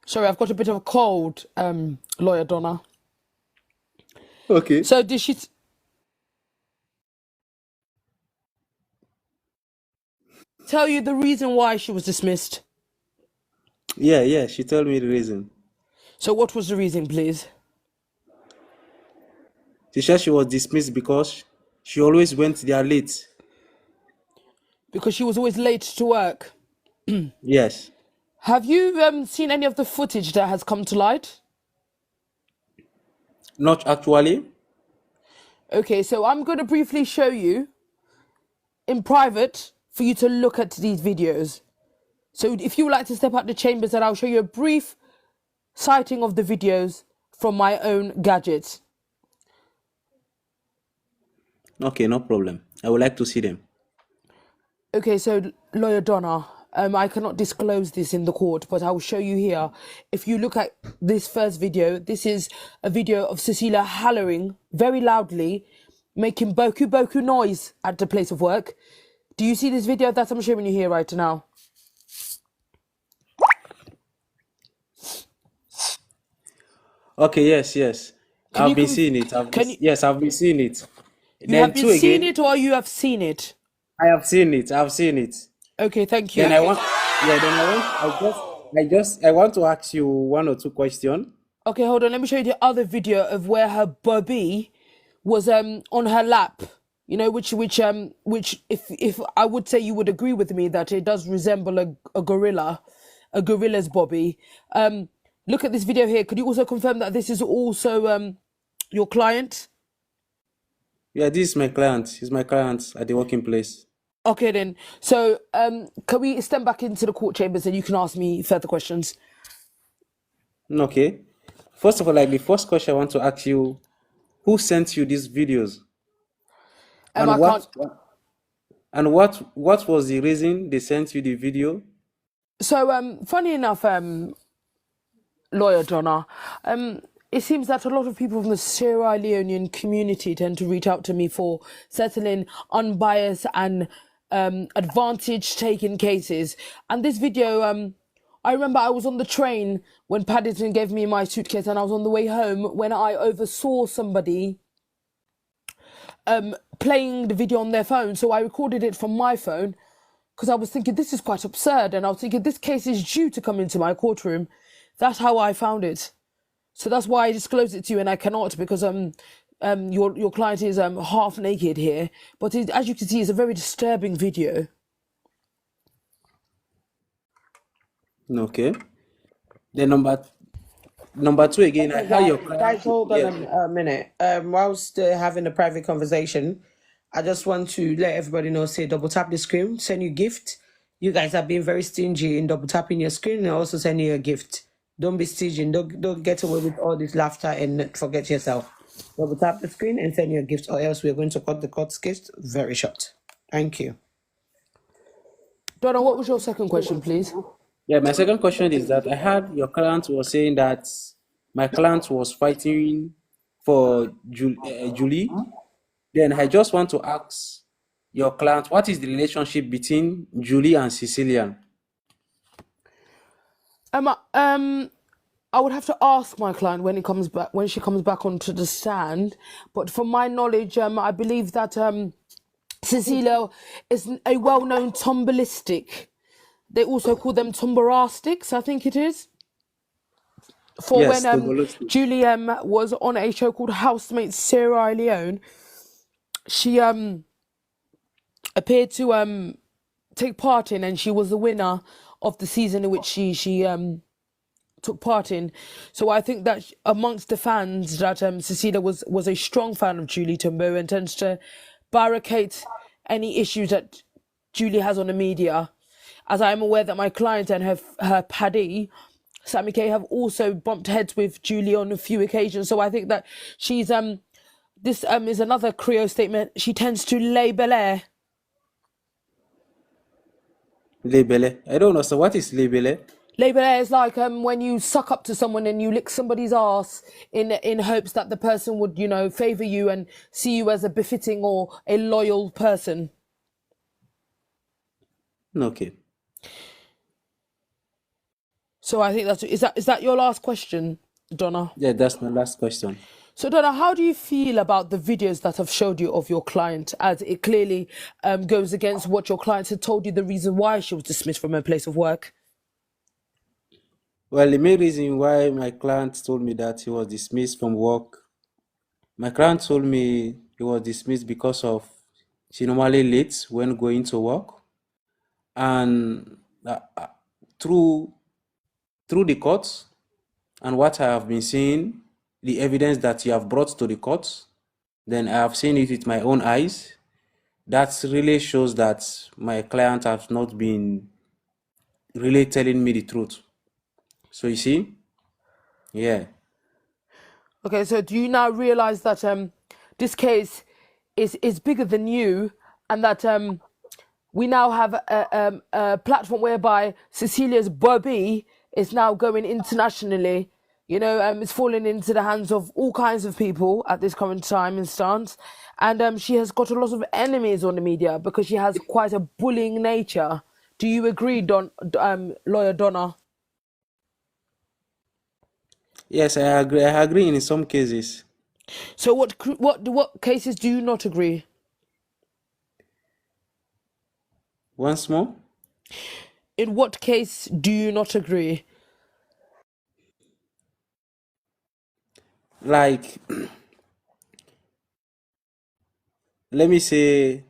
Sorry, I've got a bit of a cold, lawyer Donna. Okay. So did she tell you the reason why she was dismissed? Yeah. She told me the reason. So what was the reason, please? She said she was dismissed because she always went there late. Because she was always late to work. Yes. Have you seen any of the footage that has come to light? Not actually. Okay, so I'm going to briefly show you in private for you to look at these videos. So if you would like to step out the chambers, then I'll show you a brief sighting of the videos from my own gadget. Okay, no problem. I would like to see them. Okay, so lawyer Donna, I cannot disclose this in the court, but I will show you here. If you look at this first video, this is a video of Cecilia hollering very loudly, making boku boku noise at the place of work. Do you see this video that I'm showing you here right now? Okay, yes. Can I've you been conf- seeing it. can you Yes, I've been seeing it. you have Then been two seeing again. it or you have seen it? I have seen it. I've seen it. Okay, thank Then you. I want. Yeah. Then I want to ask you one or two questions. Okay, hold on. Let me show you the other video of where her bubby was on her lap. You know, which if I would say you would agree with me that it does resemble a gorilla, a gorilla's bobby. Look at this video here. Could you also confirm that this is also your client? Yeah, this is my client. He's my client at the working place. Okay then. So can we step back into the court chambers and you can ask me further questions? Okay. First of all, like the first question I want to ask you, who sent you these videos? And I can't. what was the reason they sent you the video? So funny enough, lawyer Donna, it seems that a lot of people from the Sierra Leonean community tend to reach out to me for settling unbiased and advantage-taking cases. And this video, I remember I was on the train when Paddington gave me my suitcase and I was on the way home when I oversaw somebody playing the video on their phone. So I recorded it from my phone because I was thinking this is quite absurd and I was thinking this case is due to come into my courtroom. That's how I found it. So that's why I disclosed it to you, and I cannot because your client is half naked here. But as you can see, it's a very disturbing video. Okay. Then number two again, I had your Guys, client. hold on Yeah. a minute. Whilst having a private conversation, I just want to let everybody know, say double tap the screen, send you gift. You guys are being very stingy in double tapping your screen and also sending you a gift. Don't be stingy. Don't get away with all this laughter and forget yourself. Double tap the screen and send you a gift, or else we're going to cut the court's case very short. Thank you. Donna, what was your second question, please? Yeah, my second question is that I heard your client was saying that my client was fighting for Julie. Then I just want to ask your client, what is the relationship between Julie and Cecelia? I would have to ask my client when she comes back onto the stand. But from my knowledge, I believe that Cecelia is a well-known tombolistic. They also call them tombarastics, I think it is. For Yes, when Julie was on a show called Housemates Sierra Leone, she appeared to take part in, and she was the winner of the season in which she took part in. So I think that amongst the fans that Cecelia was a strong fan of Julie Tombo and tends to barricade any issues that Julie has on the media. As I am aware that my client and her paddy, Sammy K, have also bumped heads with Julie on a few occasions. So I think that she's this is another Creole statement. She tends to lay bel air. Lebele. I don't know. So what is Lebele? Label air is like when you suck up to someone and you lick somebody's ass in hopes that the person would, favour you and see you as a befitting or a loyal person. Okay. So I think is that your last question, Donna? Yeah, that's my last question. So Donna, how do you feel about the videos that I've showed you of your client, as it clearly goes against what your client had told you the reason why she was dismissed from her place of work? Well, the main reason why my client told me that he was dismissed from work, my client told me he was dismissed because of she normally late when going to work, and through the courts and what I have been seeing, the evidence that you have brought to the courts, then I have seen it with my own eyes. That really shows that my client has not been really telling me the truth. So you see, yeah. Okay, so do you now realise that this case is bigger than you, and that we now have a platform whereby Cecilia's Bobby is now going internationally. It's falling into the hands of all kinds of people at this current time and stance, and she has got a lot of enemies on the media because she has quite a bullying nature. Do you agree, Lawyer Donna? Yes, I agree. I agree in some cases. So what cases do you not agree? Once more, In what case do you not agree? like, let me say,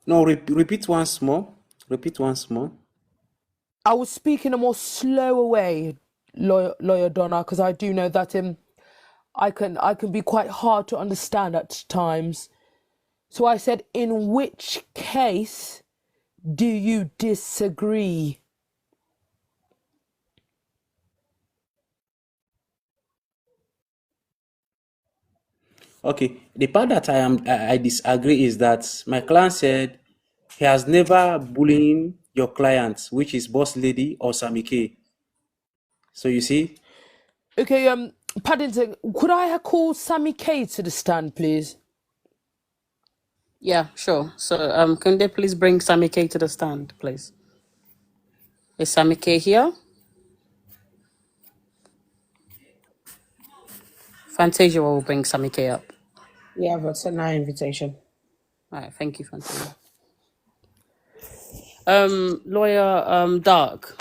no, repeat once more. Repeat once more. I will speak in a more slower way, lawyer Donna, because I do know that I can be quite hard to understand at times. So I said, in which case do you disagree? Okay, the part that I disagree is that my client said he has never bullying your client, which is Boss Lady or Sammy K. So you see, Okay, Paddington, could I call Sammy K to the stand, please? Yeah, sure. So, can they please bring Sammy K to the stand, please? Is Sammy K here? Fantasia will bring Sammy K up. Yeah, but send our invitation. All right, thank you, Fantasia. Lawyer Dark.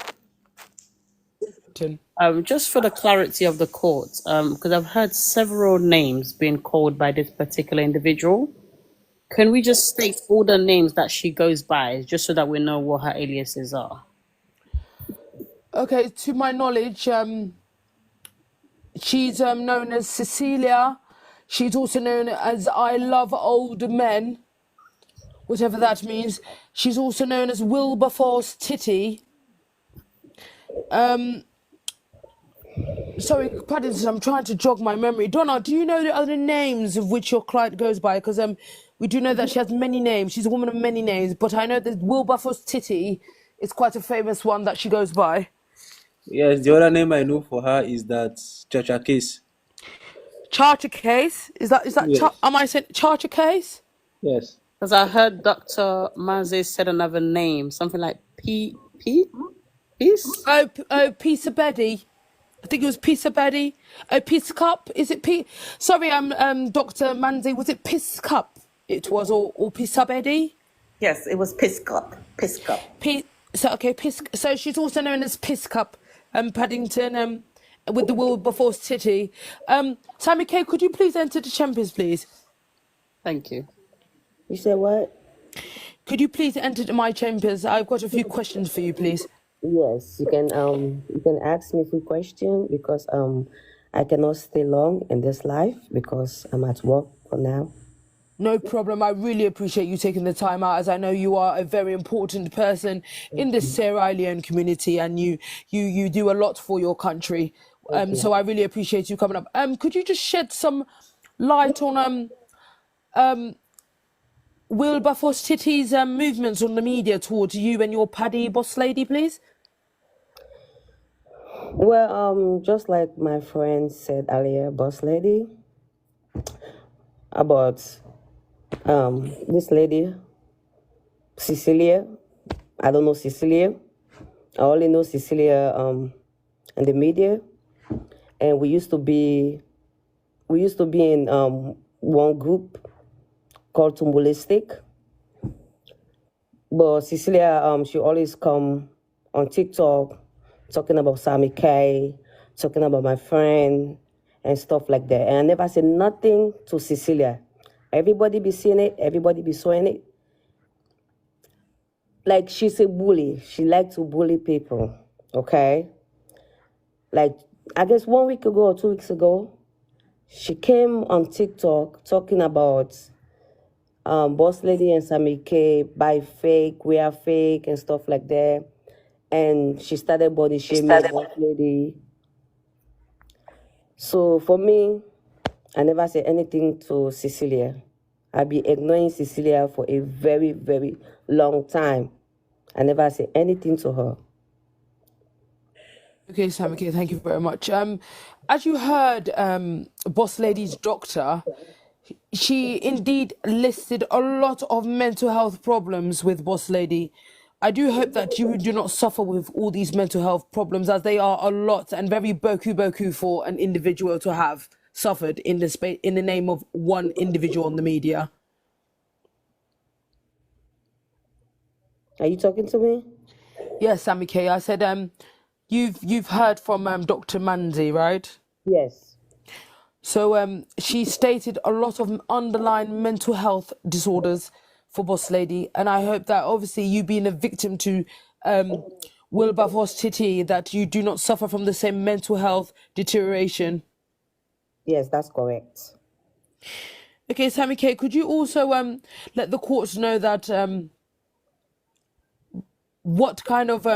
Paddington. Just for the clarity of the court, because I've heard several names being called by this particular individual. Can we just state all the names that she goes by, just so that we know what her aliases are? Okay, to my knowledge, she's known as Cecelia. She's also known as I Love Old Men, whatever that means. She's also known as Wilberforce Titty. Sorry, Paddington, I'm trying to jog my memory. Donna, do you know the other names of which your client goes by? Because we do know that she has many names. She's a woman of many names, but I know that Wilberforce Titty is quite a famous one that she goes by. Yes, the other name I know for her is that Chacha Case. Charter Case? Is that Yes. am I saying Charter Case? Yes. Because I heard Dr. Maze said another name, something like Peace? Oh, Peter Betty. I think it was Peter Betty. Oh, Peace Cup. Is it P? Sorry, Dr. Manzi. Was it Peace Cup? It was or Peace Betty? Yes, it was Piss Cup. Piss Cup. So she's also known as Piss Cup, Paddington, with the Wilberforce Titty. Sammy K, could you please enter the champions, please? Thank you. You said what? Could you please enter my chambers? I've got a few questions for you, please. Yes, you can ask me a few questions because I cannot stay long in this life because I'm at work for now. No problem. I really appreciate you taking the time out, as I know you are a very important person in the Sierra Leone community, and you do a lot for your country. So I really appreciate you coming up. Could you just shed some light on Wilberforce Titty's movements on the media towards you and your Paddy boss lady, please? Well, just like my friend said earlier, boss lady, about this lady, Cecelia. I don't know Cecelia. I only know Cecelia in the media, and we used to be in one group called Tumbulistic. But Cecelia, she always come on TikTok talking about Sammy K, talking about my friend and stuff like that. And I never said nothing to Cecelia. Everybody be seeing it, everybody be showing it. Like, she's a bully. She likes to bully people, okay? Like, I guess 1 week ago or 2 weeks ago, she came on TikTok talking about Boss Lady and Sammy K buy fake, wear fake and stuff like that. And she started body shaming Boss Lady. So for me, I never said anything to Cecelia. I've been ignoring Cecelia for a very, very long time. I never said anything to her. Okay, Sammy K, thank you very much. As you heard, Boss Lady's doctor, she indeed listed a lot of mental health problems with Boss Lady. I do hope that you do not suffer with all these mental health problems, as they are a lot and very boku for an individual to have suffered in the name of one individual in the media. Are you talking to me? Yes, Sammy K. I said, you've heard from Dr. Manzi, right? Yes. So she stated a lot of underlying mental health disorders for Boss Lady, and I hope that obviously you being a victim to Wilberforce Titty, that you do not suffer from the same mental health deterioration. Yes, that's correct. Okay, Sammy K, could you also let the courts know that what kind of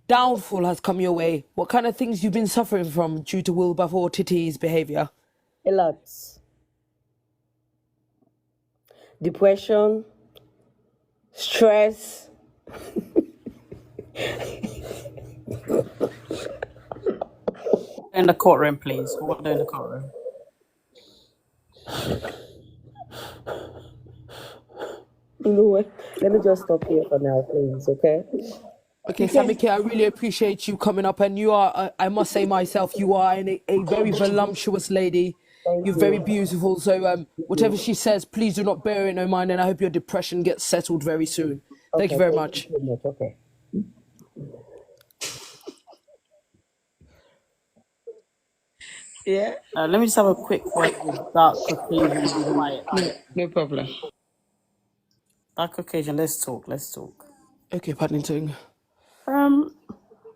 downfall has come your way? What kind of things you've been suffering from due to Wilberforce Titty's behavior? A lot. Depression, stress. In the courtroom, please. Order in the courtroom. You know what? Let me just stop here for now, please, okay? Okay, Sammy K, I really appreciate you coming up, and you are, I must say myself, you are a very voluptuous lady. You're very beautiful, so whatever she says, please do not bear it in mind, and I hope your depression gets settled very soon. Thank you very much. Okay. Yeah. Let me just have a quick word with Dark Caucasian and be quiet. No problem. Dark Caucasian, let's talk. Let's talk. Okay, Paddington. Um,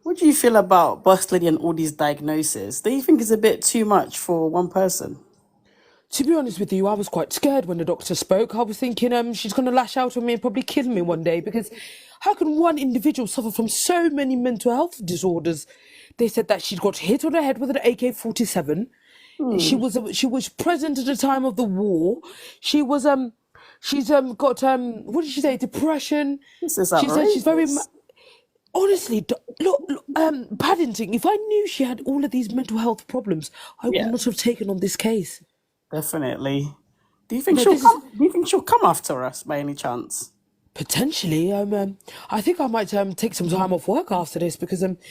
what do you feel about Boss Lady and all these diagnoses? Do you think it's a bit too much for one person? To be honest with you, I was quite scared when the doctor spoke. I was thinking she's going to lash out on me and probably kill me one day, because how can one individual suffer from so many mental health disorders? They said that she'd got hit on the head with an AK-47. She was present at the time of the war. She's got what did she say? Depression. This is She said she's very outrageous. honestly, look, Paddington. If I knew she had all of these mental health problems, I would Yeah, not have taken on this case. definitely. Do you think No, she'll this is come? Do you think she'll come after us by any chance? potentially. I think I might take some time off work after this, because it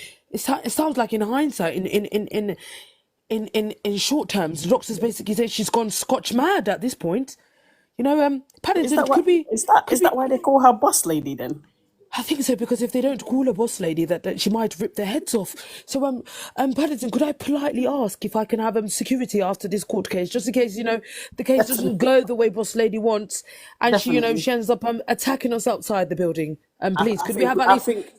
sounds like in hindsight, in short terms, the doctors basically say she's gone Scotch mad at this point. Is Paddington, that what? could Is that we? why they call her Boss Lady then? I think so, because if they don't call her boss lady, that she might rip their heads off. So, Paddington, could I politely ask if I can have security after this court case, just in case the case doesn't Definitely, go the way boss lady wants, and she definitely. she ends up attacking us outside the building. I, Please, I could we think have at I least? think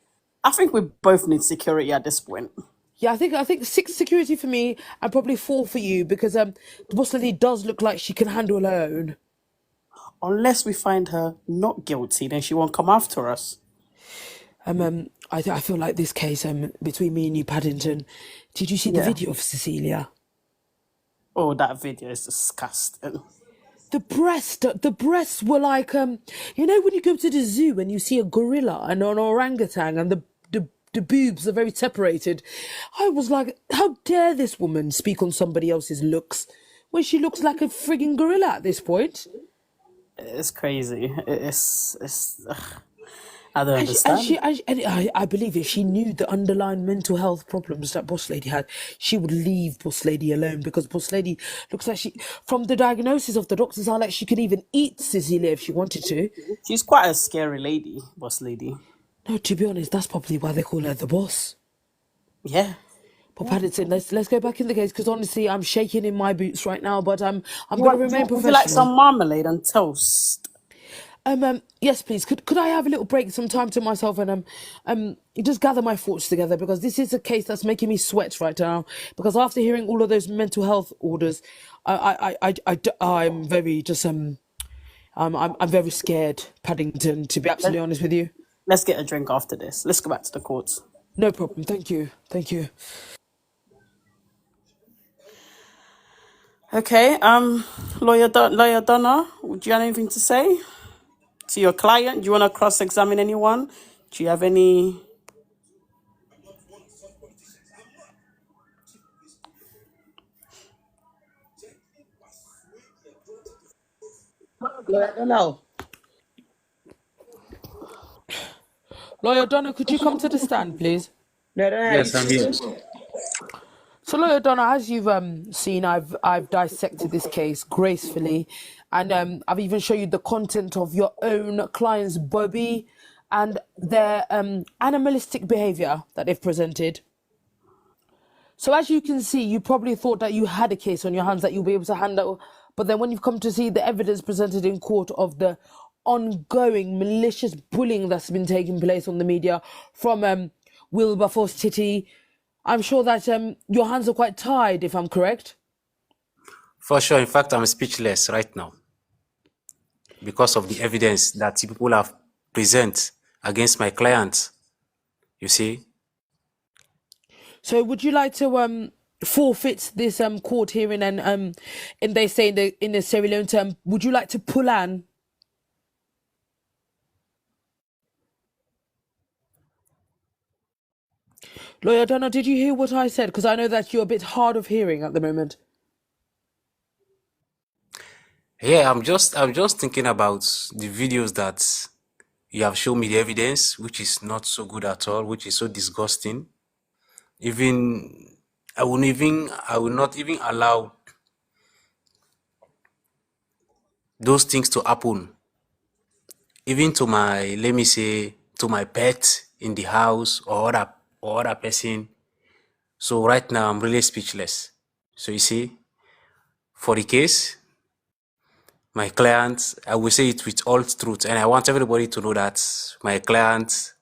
I think we both need security at this point. Yeah, I think 6 security for me and probably 4 for you, because the boss lady does look like she can handle her own. Unless we find her not guilty, then she won't come after us. I feel like this case between me and you, Paddington. Did you see the Yeah. video of Cecelia? Oh, that video is disgusting. The breasts were like when you go to the zoo and you see a gorilla and an orangutan, and the boobs are very separated. I was like, how dare this woman speak on somebody else's looks when she looks like a frigging gorilla at this point? It's crazy. It's. Ugh, I don't And she, and she, understand. and I believe if she knew the underlying mental health problems that Boss Lady had, she would leave Boss Lady alone, because Boss Lady looks like from the diagnosis of the doctors, are like she could even eat Cecilia if she wanted to. She's quite a scary lady, Boss Lady. No, to be honest, that's probably why they call her the boss. Yeah. But Paddington, let's go back in the case, because honestly, I'm shaking in my boots right now. But I'm You going to want? remain Would you like professional. some marmalade and toast? Yes, please. Could I have a little break, some time to myself, and just gather my thoughts together, because this is a case that's making me sweat right now. Because after hearing all of those mental health orders, I'm very just I'm very scared, Paddington. To be Let, absolutely honest with you. let's get a drink after this. Let's go back to the courts. No problem. Thank you. Thank you. Okay. Lawyer Donna, do you have anything to say to your client? Do you want to cross-examine anyone? Do you have any? I don't know. Lawyer Donna, could you come to the stand, please? No, I don't know. You Yes, I'm here. speaking? So, Lawyer Donna, as you've seen, I've dissected this case gracefully, and I've even shown you the content of your own client's Bobby and their animalistic behaviour that they've presented. So, as you can see, you probably thought that you had a case on your hands that you'll be able to handle, but then when you've come to see the evidence presented in court of the ongoing malicious bullying that's been taking place on the media from Wilberforce Titty, I'm sure that your hands are quite tied, if I'm correct. For sure. In fact, I'm speechless right now because of the evidence that people have present against my client. You see, So, would you like to forfeit this court hearing, and they say in the Sierra Leone term, would you like to pull an? Lawyer Donna, did you hear what I said? Because I know that you're a bit hard of hearing at the moment. yeah, I'm just thinking about the videos that you have shown me the evidence, which is not so good at all, which is so disgusting. Even I will not even allow those things to happen, even to my, let me say, to my pet in the house or other person. So right now I'm really speechless. So you see, for the case, my client, I will say it with all truth, and I want everybody to know that my client.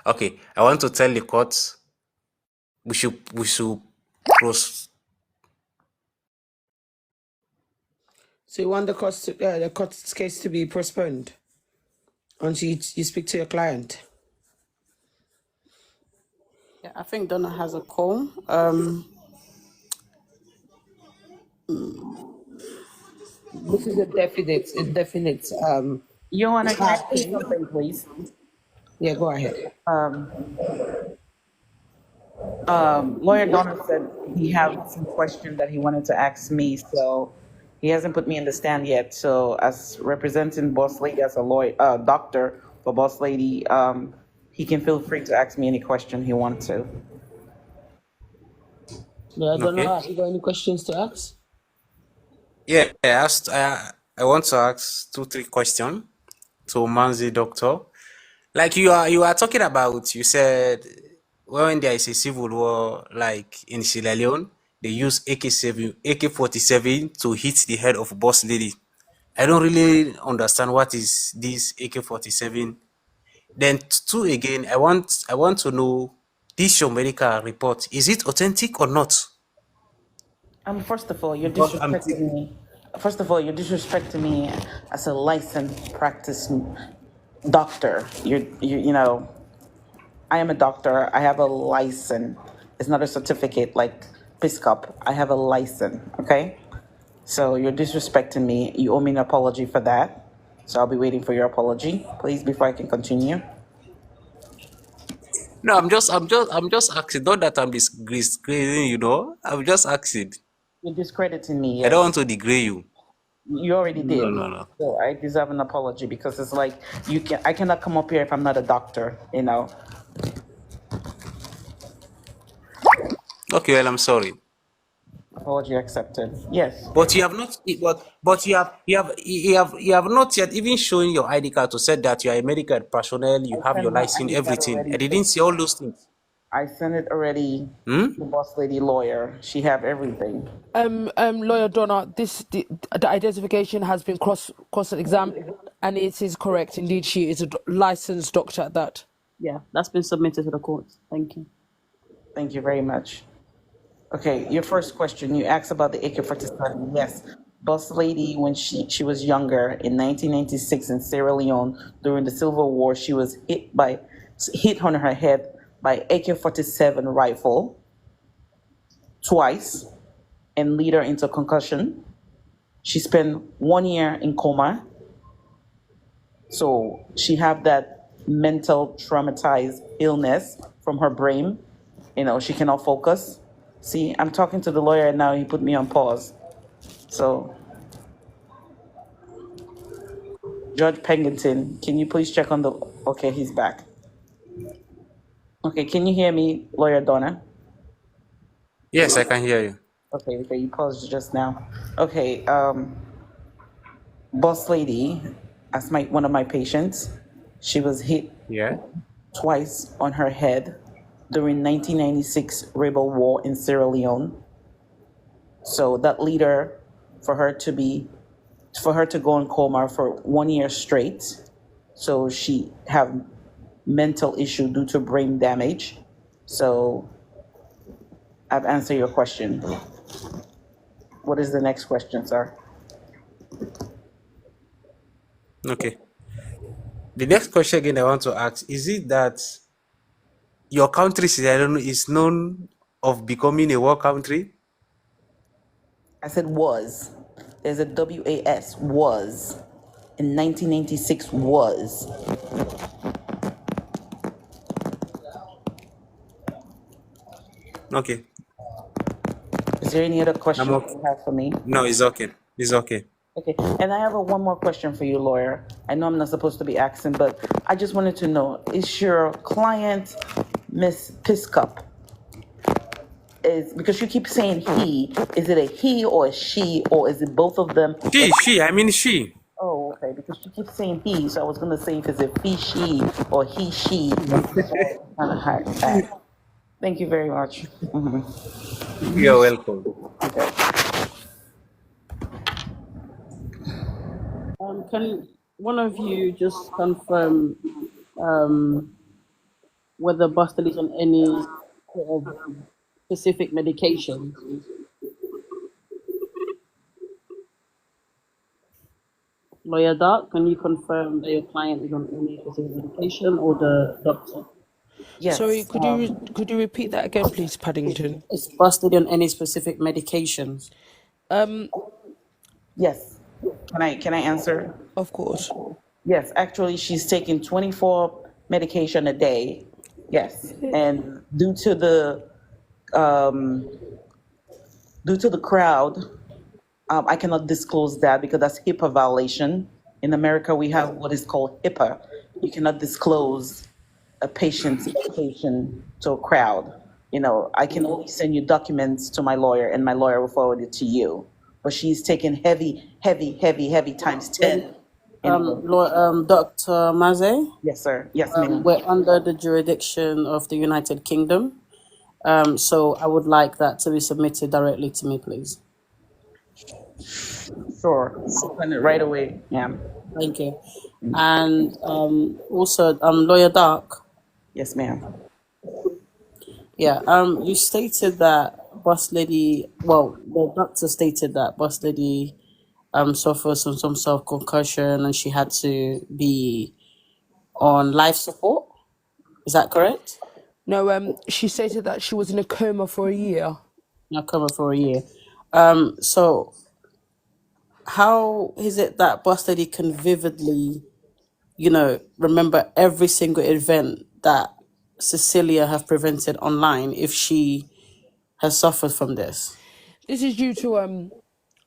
Okay, I want to tell the court we should cross. So you want the court's case to be postponed until you speak to your client. Yeah, I think Donna has a call. This is a definite. Joanna, can I say Starting. something, please? Yeah, go ahead. Lawyer Donner said he had some question that he wanted to ask me, so he hasn't put me in the stand yet. So, as representing Boss Lady as a lawyer, doctor for Boss Lady, he can feel free to ask me any question he wants to. Yeah, I don't know. Okay. Have you got any questions to ask? Yeah, I want to ask 2, 3 questions to Manzi doctor. Like you are talking about, you said when there is a civil war, like in Sierra Leone, they use AK-47 to hit the head of boss lady. I don't really understand what is this AK-47. Then two again, I want to know this your medical report. Is it authentic or not? First of all, you're Because I'm disrespecting me. First of all, you're disrespecting me as a licensed practice doctor. You know, I am a doctor. I have a license. It's not a certificate like PISCOP. I have a license, okay? So you're disrespecting me. You owe me an apology for that. So I'll be waiting for your apology, please, before I can continue. No, I'm just asking. Not that I'm disgracing, I'm just asking. You're discrediting me, I don't yes. want to degrade you. You already No, did. no, no. So I deserve an apology because it's like I cannot come up here if I'm not a doctor, you know. Okay, well, I'm sorry. Apology accepted. Yes. But you have not. But you have not yet even shown your ID card to say that you are a medical personnel. You I have your sent my license, ID card everything. already I didn't see all those things. I sent it already Hmm? to Boss Lady Lawyer. She have everything. Lawyer Donna, the identification has been cross-examined, and it is correct. Indeed, she is a licensed doctor at that. Yeah, that's been submitted to the courts. Thank you. Thank you very much. Okay, your first question, you asked about the AK-47. Yes, Boss Lady, when she was younger in 1996 in Sierra Leone during the Civil War, she was hit on her head by AK-47 rifle twice and lead her into concussion. She spent 1 year in coma. So she have that mental traumatized illness from her brain. You know, she cannot focus. See, I'm talking to the lawyer and now. He put me on pause. So, Judge Pengington, can you please check on the? Okay, he's back. Okay, can you hear me, Lawyer Donna? Yes, I can hear you. Okay, you paused just now. Okay, Boss Lady, as one of my patients, she was hit Yeah. twice on her head during 1996 rebel war in Sierra Leone. So that leader, for her to go in coma for 1 year straight. So she have mental issue due to brain damage. So I've answered your question. What is the next question, sir? Okay. The next question again I want to ask, is it that your country, Sierra Leone, is known of becoming a war country? I said was. There's a WAS, was. In 1996, was. Okay. Is there any other question I'm okay. you have for me? No, it's okay. It's okay. Okay, and I have one more question for you, lawyer. I know I'm not supposed to be asking, but I just wanted to know, is your client Miss Piscup? Because you keep saying he, is it a he or a she, or is it both of them? She. Oh, okay, because you keep saying he, so I was going to say if it's a he, she, or he, she. So I kind of hard that. Thank you very much. You're welcome. Okay. Can one of you just confirm whether Buster is on any sort of specific medication? Lawyer Dark, can you confirm that your client is on any specific medication or the doctor? Sorry, Yes. could you repeat that again, please, Paddington? Is Buster on any specific medications? Um, Yes. Can I answer? of course. Yes, actually, she's taking 24 medication a day. Yes, and due to the crowd, I cannot disclose that because that's HIPAA violation. In America, we have what is called HIPAA. You cannot disclose a patient's medication to a crowd. I can only send you documents to my lawyer, and my lawyer will forward it to you. But she's taking heavy, heavy, heavy, heavy times 10. Dr. Maze, Yes, sir. Yes, ma'am. we're under the jurisdiction of the United Kingdom. So I would like that to be submitted directly to me, please. Sure. I'll send it right away, ma'am. Thank you. And also, Lawyer Dark. Yes, ma'am. Yeah. You stated that Boss Lady. Well, the doctor stated that Boss Lady suffers from some sort of concussion and she had to be on life support. Is that correct? No, she stated that she was in a coma for a year. Now cover for a year. So how is it that Boss Lady can vividly, remember every single event that Cecilia have presented online if she has suffered from this? This is due to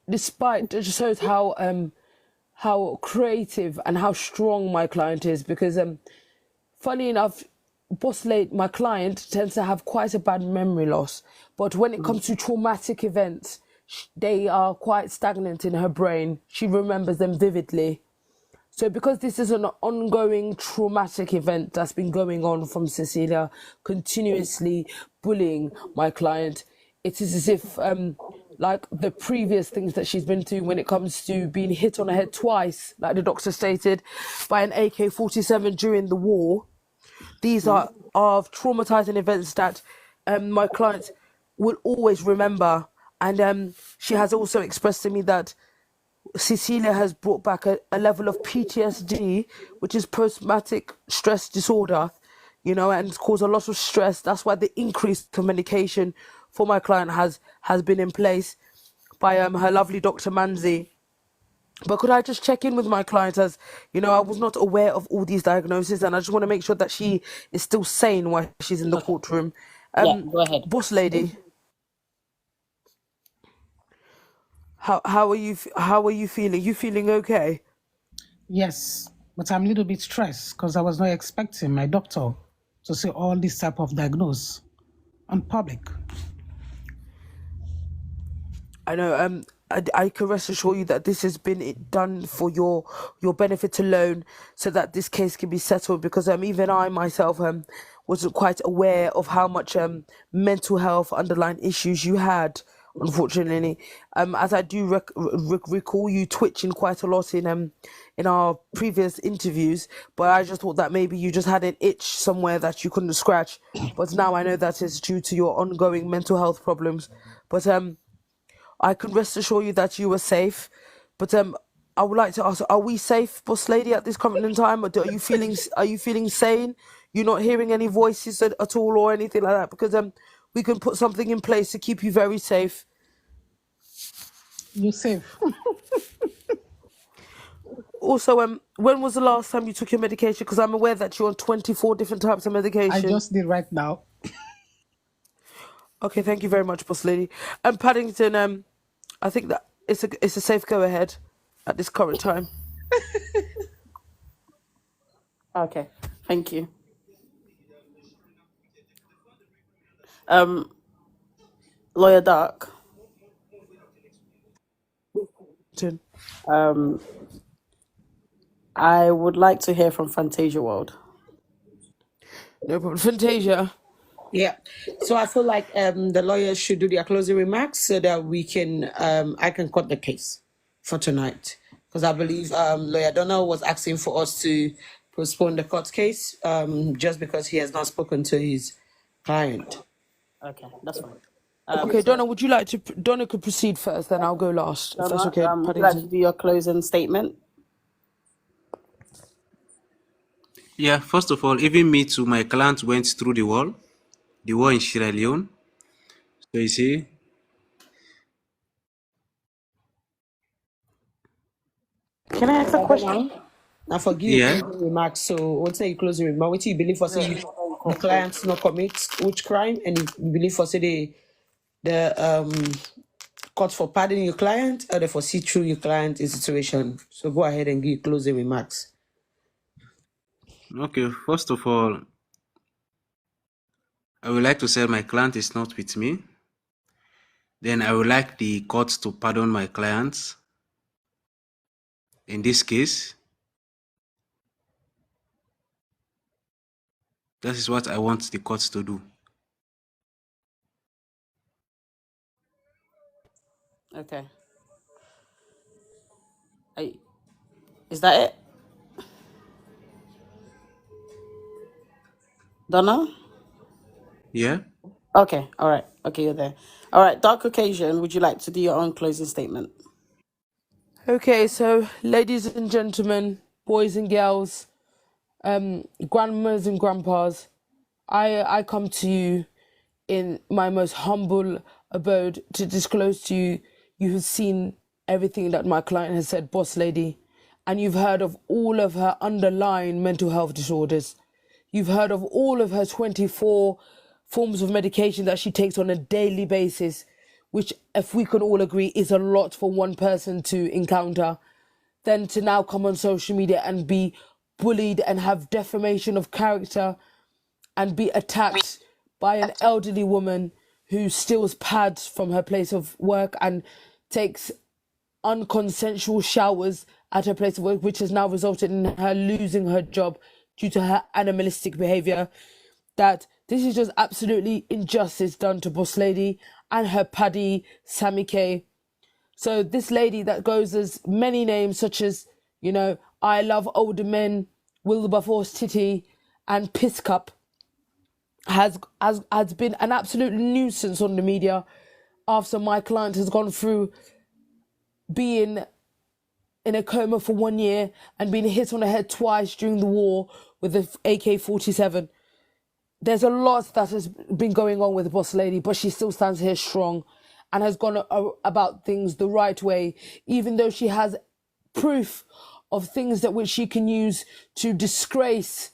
despite it just shows how creative and how strong my client is because funny enough, my client tends to have quite a bad memory loss, but when it comes to traumatic events, they are quite stagnant in her brain. She remembers them vividly. So because this is an ongoing traumatic event that's been going on from Cecilia continuously bullying my client, it is as if like the previous things that she's been through when it comes to being hit on the head twice, like the doctor stated, by an AK-47 during the war. These are traumatizing events that my client will always remember. And she has also expressed to me that Cecilia has brought back a level of PTSD, which is post-traumatic stress disorder, and it's caused a lot of stress. That's why the increase to medication for my client has been in place by her lovely Dr. Manzi. But could I just check in with my client as, I was not aware of all these diagnoses and I just want to make sure that she is still sane while she's in the courtroom. Yeah, go ahead. Boss lady, how are you feeling? You feeling okay? Yes, but I'm a little bit stressed because I was not expecting my doctor to see all this type of diagnose on public. I know. I can rest assure you that this has been done for your benefit alone, so that this case can be settled. Because even I myself wasn't quite aware of how much mental health underlying issues you had. Unfortunately, as I do recall you twitching quite a lot in our previous interviews, but I just thought that maybe you just had an itch somewhere that you couldn't scratch. But now I know that is due to your ongoing mental health problems. But I can rest assure you that you were safe. But I would like to ask: are we safe, boss lady, at this current in time? Or are you feeling sane? You're not hearing any voices at all or anything like that? Because we can put something in place to keep you very safe. You're safe. Also, when was the last time you took your medication? Because I'm aware that you're on 24 different types of medication. I just did right now. Okay, thank you very much, boss lady. And Paddington, I think that it's a safe go ahead at this current time. Okay, thank you. Lawyer Dark, I would like to hear from Fantasia World. No problem. Fantasia. Yeah. So I feel like the lawyers should do their closing remarks so that we can I can cut the case for tonight. Because I believe lawyer Donald was asking for us to postpone the court case just because he has not spoken to his client. Okay, that's fine. Okay, So Donna, would you like to? Donna could proceed first, then I'll go last, if that's Donna, okay, would you like to Paddington. do your closing statement? Yeah, first of all, even me too, my client went through the war in Sierra Leone. So you see, Can I ask a question? Now forgive you yeah, closing remarks. So what's your closing remark? What you believe for say the clients not commit which crime and you believe for say the court for pardoning your client or they for see through your client in situation. So go ahead and give closing remarks. okay, first of all, I would like to say my client is not with me. Then I would like the court to pardon my clients. In this case, that is what I want the court to do. Okay. Is that it? Donna? Yeah. Okay, all right. Okay, you're there. All right, Dark Occasion, would you like to do your own closing statement? Okay, so ladies and gentlemen, boys and girls, grandmas and grandpas, I come to you in my most humble abode to disclose to you. You have seen everything that my client has said, boss lady, and you've heard of all of her underlying mental health disorders. You've heard of all of her 24 forms of medication that she takes on a daily basis, which, if we can all agree, is a lot for one person to encounter. Then to now come on social media and be bullied and have defamation of character and be attacked by an elderly woman who steals pads from her place of work and takes unconsensual showers at her place of work, which has now resulted in her losing her job due to her animalistic behavior. That this is just absolutely injustice done to Boss Lady and her paddy, Sammy K. So this lady that goes as many names such as, I love older men, Wilberforce Titty, and Piss Cup has been an absolute nuisance on the media after my client has gone through being in a coma for 1 year and being hit on the head twice during the war with the AK-47. There's a lot that has been going on with the boss lady, but she still stands here strong and has gone about things the right way, even though she has proof of things that which she can use to disgrace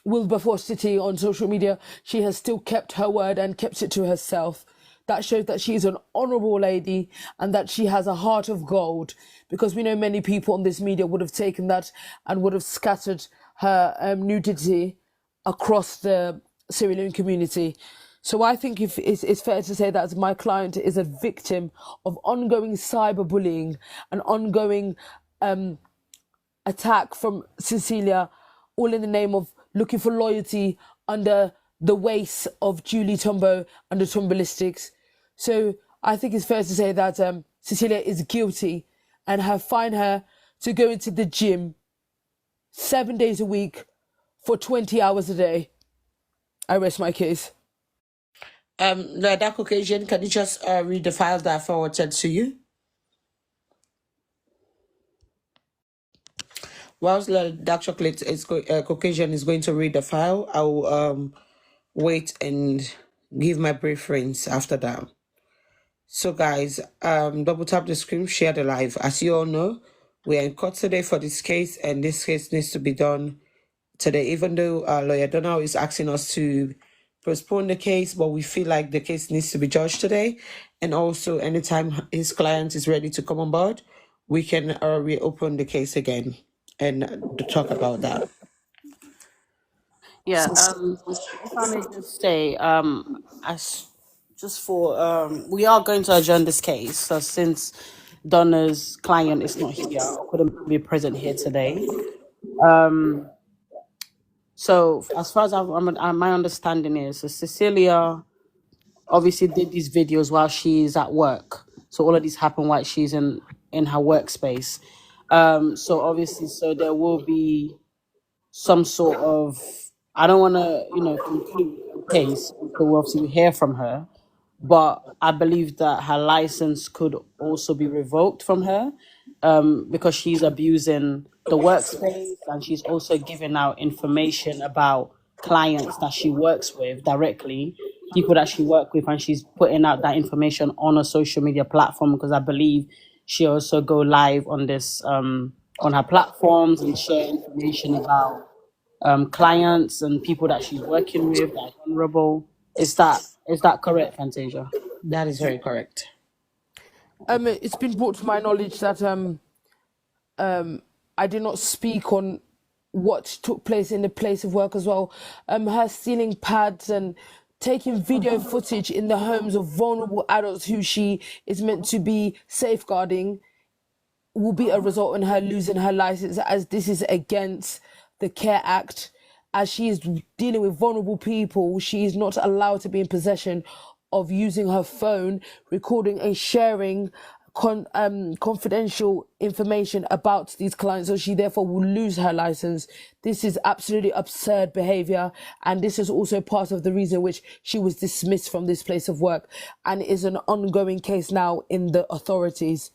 Wilberforce City on social media. She has still kept her word and kept it to herself. That shows that she is an honourable lady and that she has a heart of gold, because we know many people on this media would have taken that and would have scattered her nudity across the Sierra Leone community. So I think if it's fair to say that my client is a victim of ongoing cyberbullying and ongoing attack from Cecelia, all in the name of looking for loyalty under the waist of Julie Tombo and the Tombolistics. So I think it's fair to say that Cecelia is guilty and have fined her to go into the gym 7 days a week for 20 hours a day. I rest my case. The dark occasion, can you just read the file that I forwarded to you? Whilst the dark chocolate Caucasian is going to read the file, I'll wait and give my preference after that. So guys, double tap the screen, share the live. As you all know, we are in court today for this case, and this case needs to be done today, even though lawyer Donald is asking us to postpone the case, but we feel like the case needs to be judged today. And also, anytime his client is ready to come on board, we can reopen the case again and talk about that. Yeah, if I may just say, as just for we are going to adjourn this case. So since Donna's client is not here or couldn't be present here today, So as far as my understanding is, so Cecilia obviously did these videos while she's at work. So all of these happen while she's in her workspace. So obviously, so there will be some sort of, I don't want to, conclude the case until obviously we hear from her, but I believe that her license could also be revoked from her, because she's abusing the workspace and she's also giving out information about clients that she works with directly, people that she work with, and she's putting out that information on a social media platform, because I believe she also go live on this on her platforms and share information about clients and people that she's working with that are vulnerable. Is that correct, Fantasia? That is very correct. It's been brought to my knowledge that I did not speak on what took place in the place of work as well. Her stealing pads and taking video footage in the homes of vulnerable adults who she is meant to be safeguarding will be a result in her losing her license, as this is against the Care Act. As she is dealing with vulnerable people, she is not allowed to be in possession of using her phone, recording and sharing confidential information about these clients, so she therefore will lose her license. This is absolutely absurd behavior, and this is also part of the reason which she was dismissed from this place of work, and is an ongoing case now in the authorities.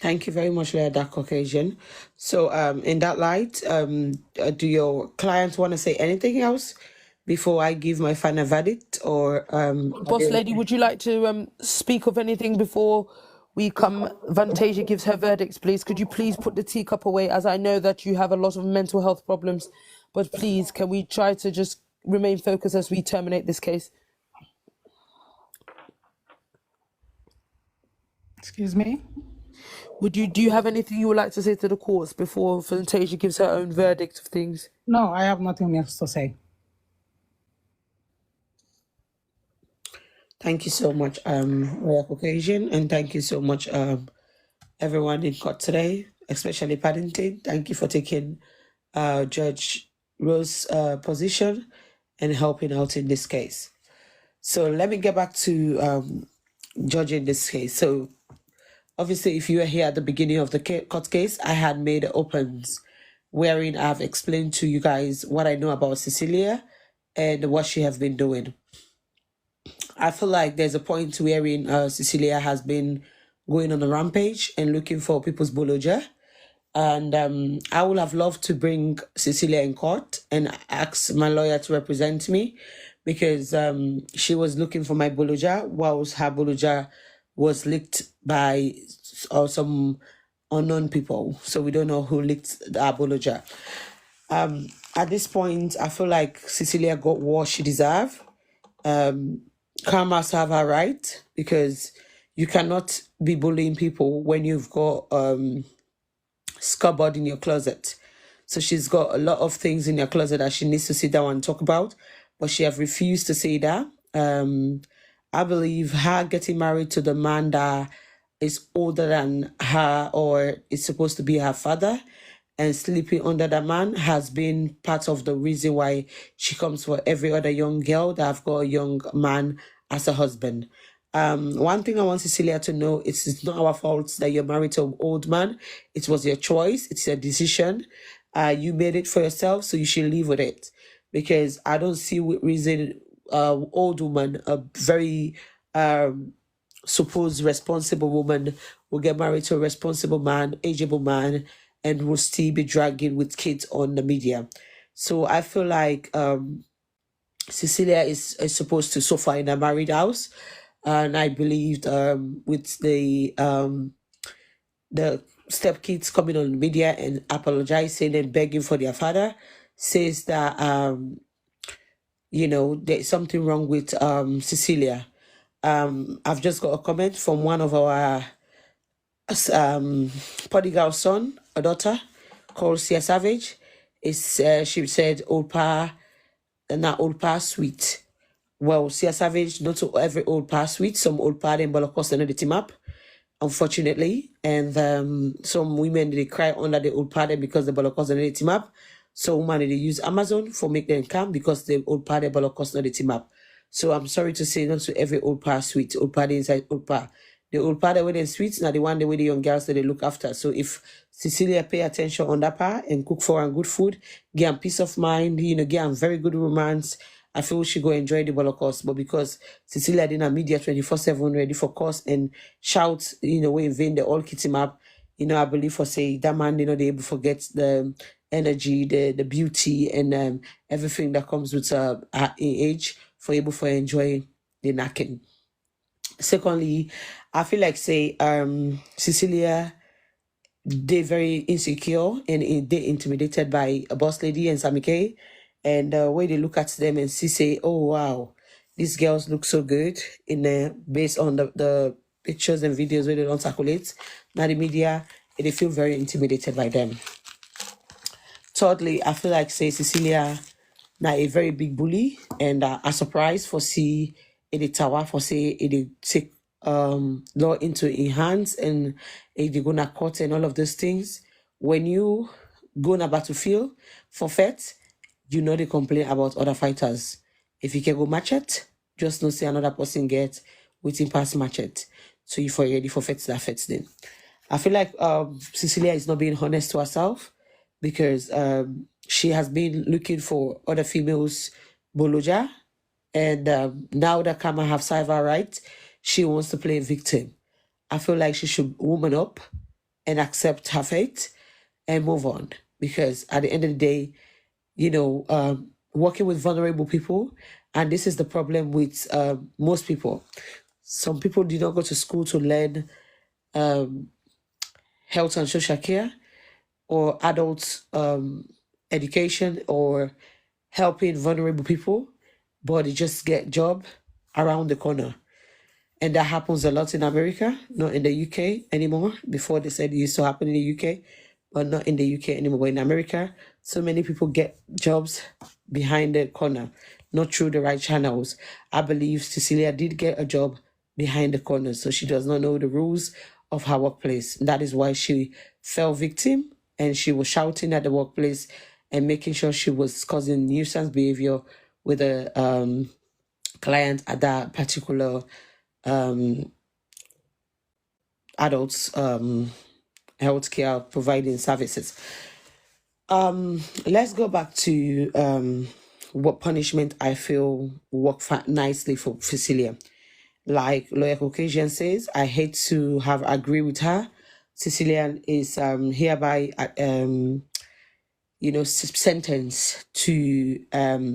Thank you very much, Leah, that Caucasian. So, in that light, do your clients want to say anything else before I give my final verdict? Or Boss lady, would you like to speak of anything before we come? Vantasia gives her verdict, please. Could you please put the teacup away, as I know that you have a lot of mental health problems, but please, can we try to just remain focused as we terminate this case? Excuse me? Do you have anything you would like to say to the courts before Fantasia gives her own verdict of things? No, I have nothing else to say. Thank you so much, Leah Caucasian, and thank you so much, everyone in court today, especially Paddington. Thank you for taking Judge Rose's position and helping out in this case. So let me get back to judging this case. So obviously, if you were here at the beginning of the court case, I had made opens wherein I've explained to you guys what I know about Cecelia and what she has been doing. I feel like there's a point wherein Cecelia has been going on a rampage and looking for people's boloja. And I would have loved to bring Cecelia in court and ask my lawyer to represent me, because she was looking for my boloja whilst her boloja was leaked by some unknown people. So we don't know who leaked our boloja. At this point, I feel like Cecelia got what she deserved. Karma must have her right, because you cannot be bullying people when you've got scoreboard in your closet. So she's got a lot of things in her closet that she needs to sit down and talk about, but she have refused to say that. I believe her getting married to the man that is older than her or is supposed to be her father and sleeping under the man has been part of the reason why she comes for every other young girl that have got a young man as a husband. One thing I want Cecilia to know, it's not our fault that you're married to an old man. It was your choice. It's your decision. You made it for yourself, so you should live with it. Because I don't see what reason old woman, a very supposed responsible woman, will get married to a responsible man, ageable man, and will still be dragging with kids on the media. So I feel like Cecilia is supposed to suffer in a married house. And I believed with the stepkids coming on the media and apologizing and begging for their father, says that there's something wrong with Cecilia. I've just got a comment from one of our prodigal son, a daughter called Sia Savage. She said old pa, not old pa sweet. Well, Sia Savage, not to every old pa sweet, some old pa them, but of course they know the team up. unfortunately. And some women, they cry under the old party because the Holocaust and the team up. So women, they use Amazon for make them come because the old party Holocaust not the team up. So I'm sorry to say, not to every old party sweet, old party inside old party. The old party with them sweets, now the one the way the young girls that they look after. So if Cecelia pay attention on that part and cook for her good food, give them peace of mind, give them very good romance, I feel she go enjoy the Holocaust. But because Cecelia didn't have media 24/7 ready for course and shout, way in vain, they all kit him up. I believe for say that man, they able to forget the energy, the beauty, and everything that comes with age for able for enjoy the knacking. Secondly, I feel like say Cecelia, they very insecure and they intimidated by a boss lady and Sammy K. And the way they look at them and say, oh wow, these girls look so good based on the pictures and videos where they don't circulate. Now the media, they feel very intimidated by them. Thirdly, I feel like say Cecelia now a very big bully and a surprise for see the tower for say it take law into in hands and they gonna court and all of those things. When you go on a battlefield for fight, they complain about other fighters. If you can go match it, just know say another person get waiting past match it. So you already forfeit that fight then. I feel like Cecelia is not being honest to herself because she has been looking for other females, Boloja, and now that Kama have cyber rights, she wants to play victim. I feel like she should woman up and accept her fate and move on because at the end of the day, working with vulnerable people, and this is the problem with most people. Some people do not go to school to learn health and social care or adult education or helping vulnerable people, but they just get job around the corner. And that happens a lot in America, not in the UK anymore. Before they said it used to happen in the UK, but not in the UK anymore. But in America, so many people get jobs behind the corner, not through the right channels. I believe Cecelia did get a job behind the corner, so she does not know the rules of her workplace. That is why she fell victim and she was shouting at the workplace and making sure she was causing nuisance behavior with a client at that particular adults healthcare providing services. Let's go back to what punishment I feel work nicely for Cecelia. Like Lawyer Caucasian says, I hate to have agree with her. Cecelia is hereby sentenced to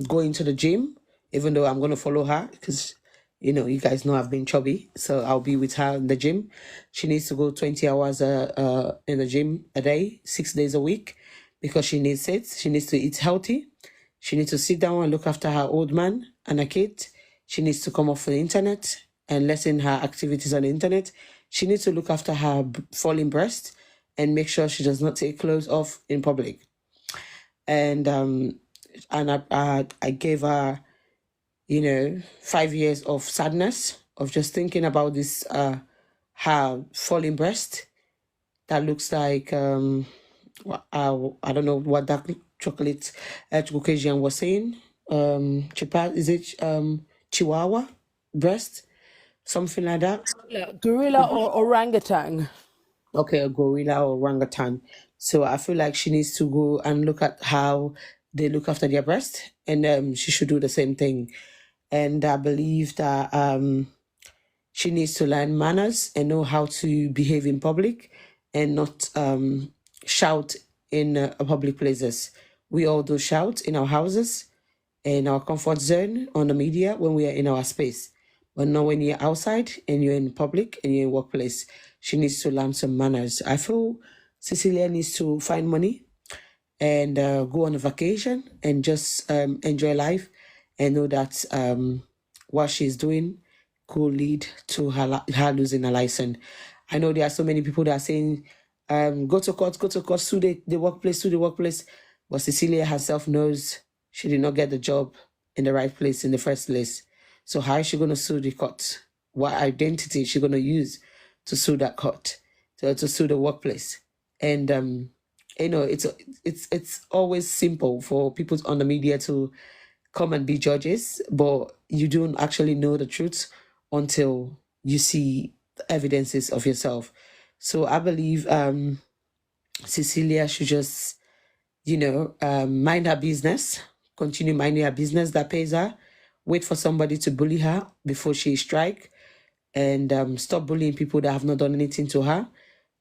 go into the gym, even though I'm going to follow her because, you guys know I've been chubby. So I'll be with her in the gym. She needs to go 20 hours in the gym a day, 6 days a week, because she needs it. She needs to eat healthy. She needs to sit down and look after her old man and a kid. She needs to come off the internet and lessen her activities on the internet. She needs to look after her falling breast and make sure she does not take clothes off in public. And I gave her 5 years of sadness of just thinking about this her falling breast that looks like I don't know what that chocolate Caucasian was saying, Chihuahua breast, something like that. Gorilla or orangutan? Okay, a gorilla or orangutan. So I feel like she needs to go and look at how they look after their breast, and she should do the same thing. And I believe that she needs to learn manners and know how to behave in public and not shout in public places. We all do shout in our houses, in our comfort zone, on the media when we are in our space. But not when you're outside and you're in public and you're in workplace. She needs to learn some manners. I feel Cecelia needs to find money and go on a vacation and just enjoy life and know that what she's doing could lead to her losing a license. I know there are so many people that are saying, go to court, sue the workplace. But Cecelia herself knows she did not get the job in the right place in the first place. So how is she going to sue the court? What identity is she going to use to sue that court, to sue the workplace. And it's always simple for people on the media to come and be judges, but you don't actually know the truth until you see the evidences of yourself. So I believe Cecelia should just, mind her business, continue minding her business that pays her, wait for somebody to bully her before she strike, and stop bullying people that have not done anything to her,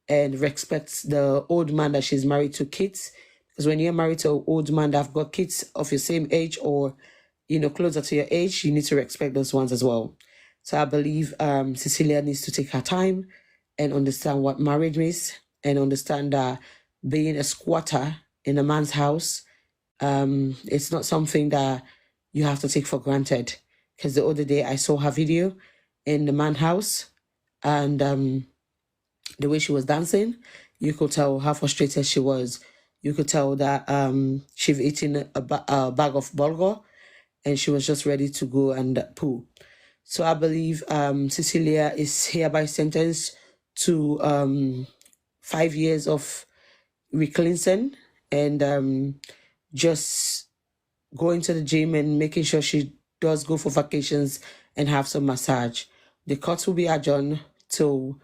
and respect the old man that she's married to, kids. Because when you're married to an old man that have got kids of your same age or, closer to your age, you need to respect those ones as well. So I believe Cecelia needs to take her time and understand what marriage is, and understand that being a squatter in a man's house, it's not something that you have to take for granted. Because the other day I saw her video in the man's house, and the way she was dancing, you could tell how frustrated she was. You could tell that she'd eaten a bag of bulgur, and she was just ready to go and poo. So I believe Cecelia is hereby sentenced to 5 years of recleansing, and just going to the gym and making sure she does go for vacations and have some massage. The court will be adjourned till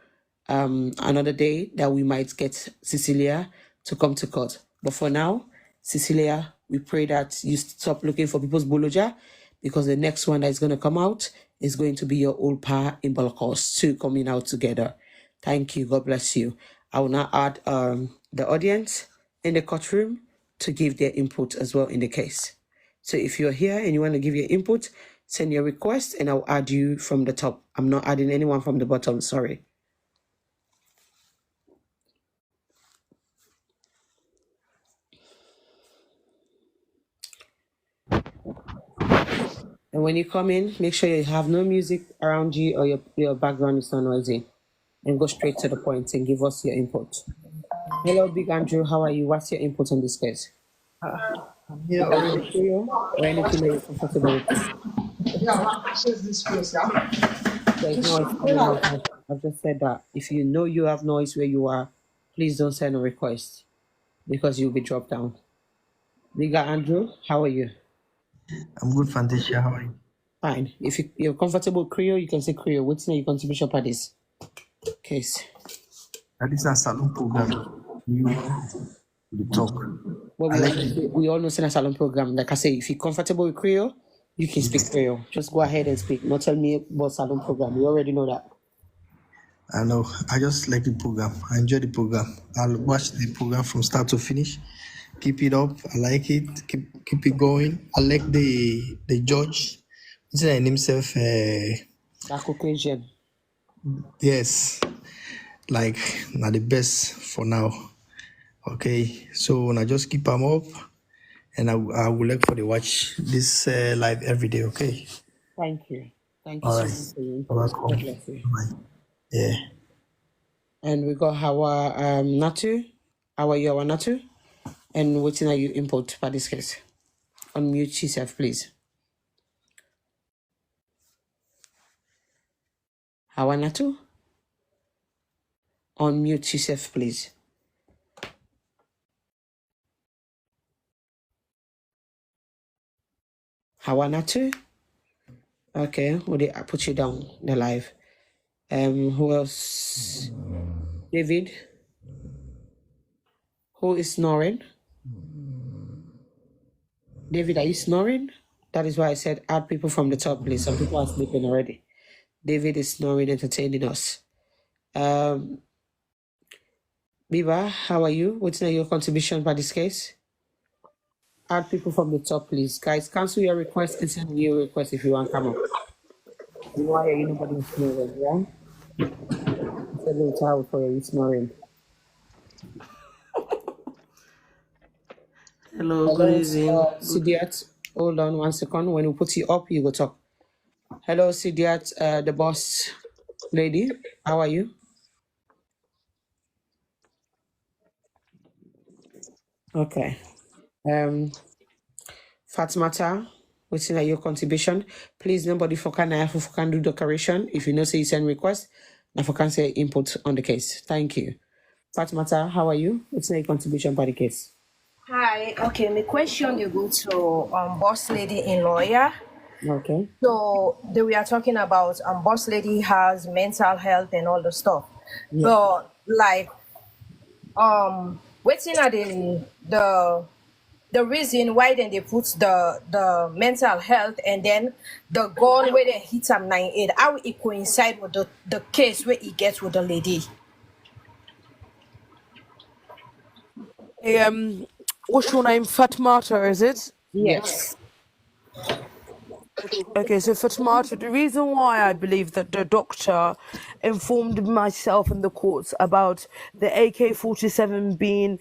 another day that we might get Cecelia to come to court. But for now, Cecelia, we pray that you stop looking for people's boloja, because the next one that is going to come out is going to be your old pa in Balakos, two coming out together. Thank you. God bless you. I will now add the audience in the courtroom to give their input as well in the case. So if you're here and you want to give your input, send your request and I'll add you from the top. I'm not adding anyone from the bottom, sorry. And when you come in, make sure you have no music around you or your background is not noisy. And go straight to the point and give us your input. Hello, Big Andrew. How are you? What's your input on this case? I'm here Or already. anything that you're comfortable with? Yeah, what access this place, yeah? There's noise coming out. I've just said that. If you know you have noise where you are, please don't send a request because you'll be dropped down. Bigger Andrew, how are you? I'm good, Fantasia. How are you? Fine. If you're comfortable with Creole, you can say Creole. What's your contribution for this case? This is a salon program. You the talk. Well, we all know it's a salon program. Like I say, if you're comfortable with Creole, you can speak Creole. Just go ahead and speak. Not tell me about salon program. We already know that. I know. I just like the program. I enjoy the program. I'll watch the program from start to finish. Keep it up. I like it. Keep it going. I like the judge. What's his name himself? That Caucasian. Yes. Like not the best for now. Okay. So I just keep them up. And I will like for the watch this live every day, okay? Thank you. Thank you All so right. much for your input. Welcome. God bless you. Bye. Yeah. And we got our Natu. How are you, our Natu? And what are you input for this case? Unmute yourself, please. Our Natu? Unmute yourself, please. How Natu? Okay, I put you down the live. Who else? David. Who is snoring? David, are you snoring? That is why I said add people from the top, please. Some people are sleeping already. David is snoring, entertaining us. Biba, how are you? What's your contribution by this case? Add people from the top, please. Guys, cancel your request and send me your request if you want to come up. You know why nobody is snoring, yeah? It's a little tired for you snoring. Hello, good evening. Sidiat, hold on 1 second. When we put you up, you go talk. Hello, Sidiat, the boss lady. How are you? Okay. Fatmata, what's your contribution? Please, nobody for can do decoration. If you know, say you send request, if I can say input on the case. Thank you. Fatimata, how are you? What's your contribution by the case? Hi, okay, my question you go to boss lady in lawyer. Okay. So they we are talking about boss lady has mental health and all the stuff. Yeah. But like waiting at the reason why then they put the mental health and then the gun where they hit him 9-8, how it coincide with the case where he gets with the lady. What's your name? Fatmata, is it? Yes. Yes. Okay, so for tomato, the reason why I believe that the doctor informed myself in the courts about the AK-47 being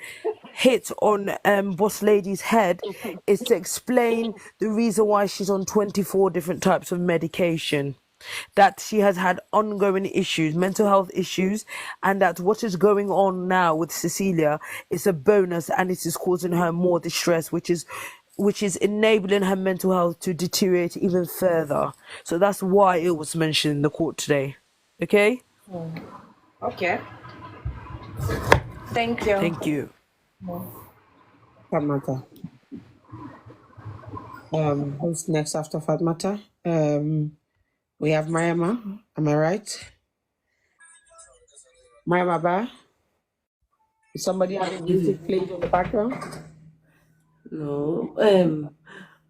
hit on boss lady's head is to explain the reason why she's on 24 different types of medication, that she has had ongoing issues, mental health issues, and that what is going on now with Cecelia is a bonus and it is causing her more distress, which is enabling her mental health to deteriorate even further. So that's why it was mentioned in the court today. Okay? Okay. Thank you. Thank you. Fatmata. Who's next after Fatmata? We have Mariama. Am I right? Mariama Ba? Is somebody having music played in the background? No.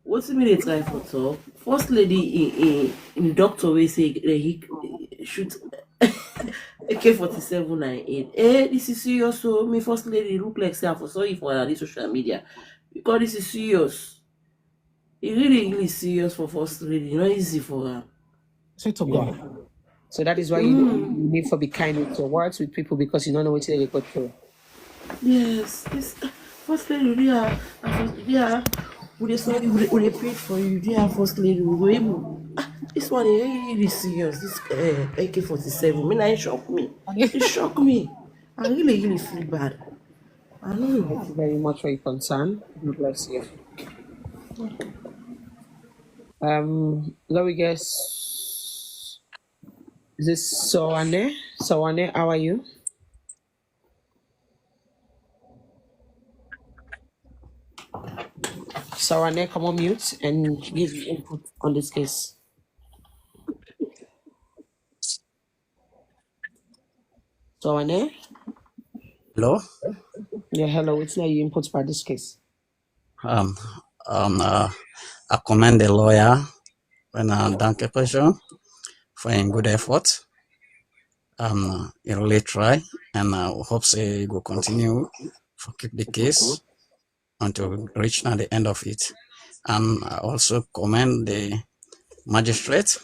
What's me dey try for talk? First lady in doctor wey say he shoot AK-47 and 8. This is serious. So me first lady look like say I for saw it for this social media because this is serious. It really serious for first lady. Not easy for her. Say to Yeah. God. So that is why you need to be kind with your words with people because you don't know what they go through. Yes, this first lady we dey sorry we dey pray for you. They are first lady we go able. This one is really serious. This AK-47. Me, it shock me. It shock me. I really feel bad. I know. Thank you very much for your concern. God bless you. Let me guess. Is this Soane? Soane, how are you? Soane, come on mute and give your input on this case. Soane? Hello. Yeah, hello. What's your input for this case? Um, I commend the lawyer when done a question for a good effort. He really try, and I hope he will continue for keep the case until reach now the end of it. And I also commend the magistrate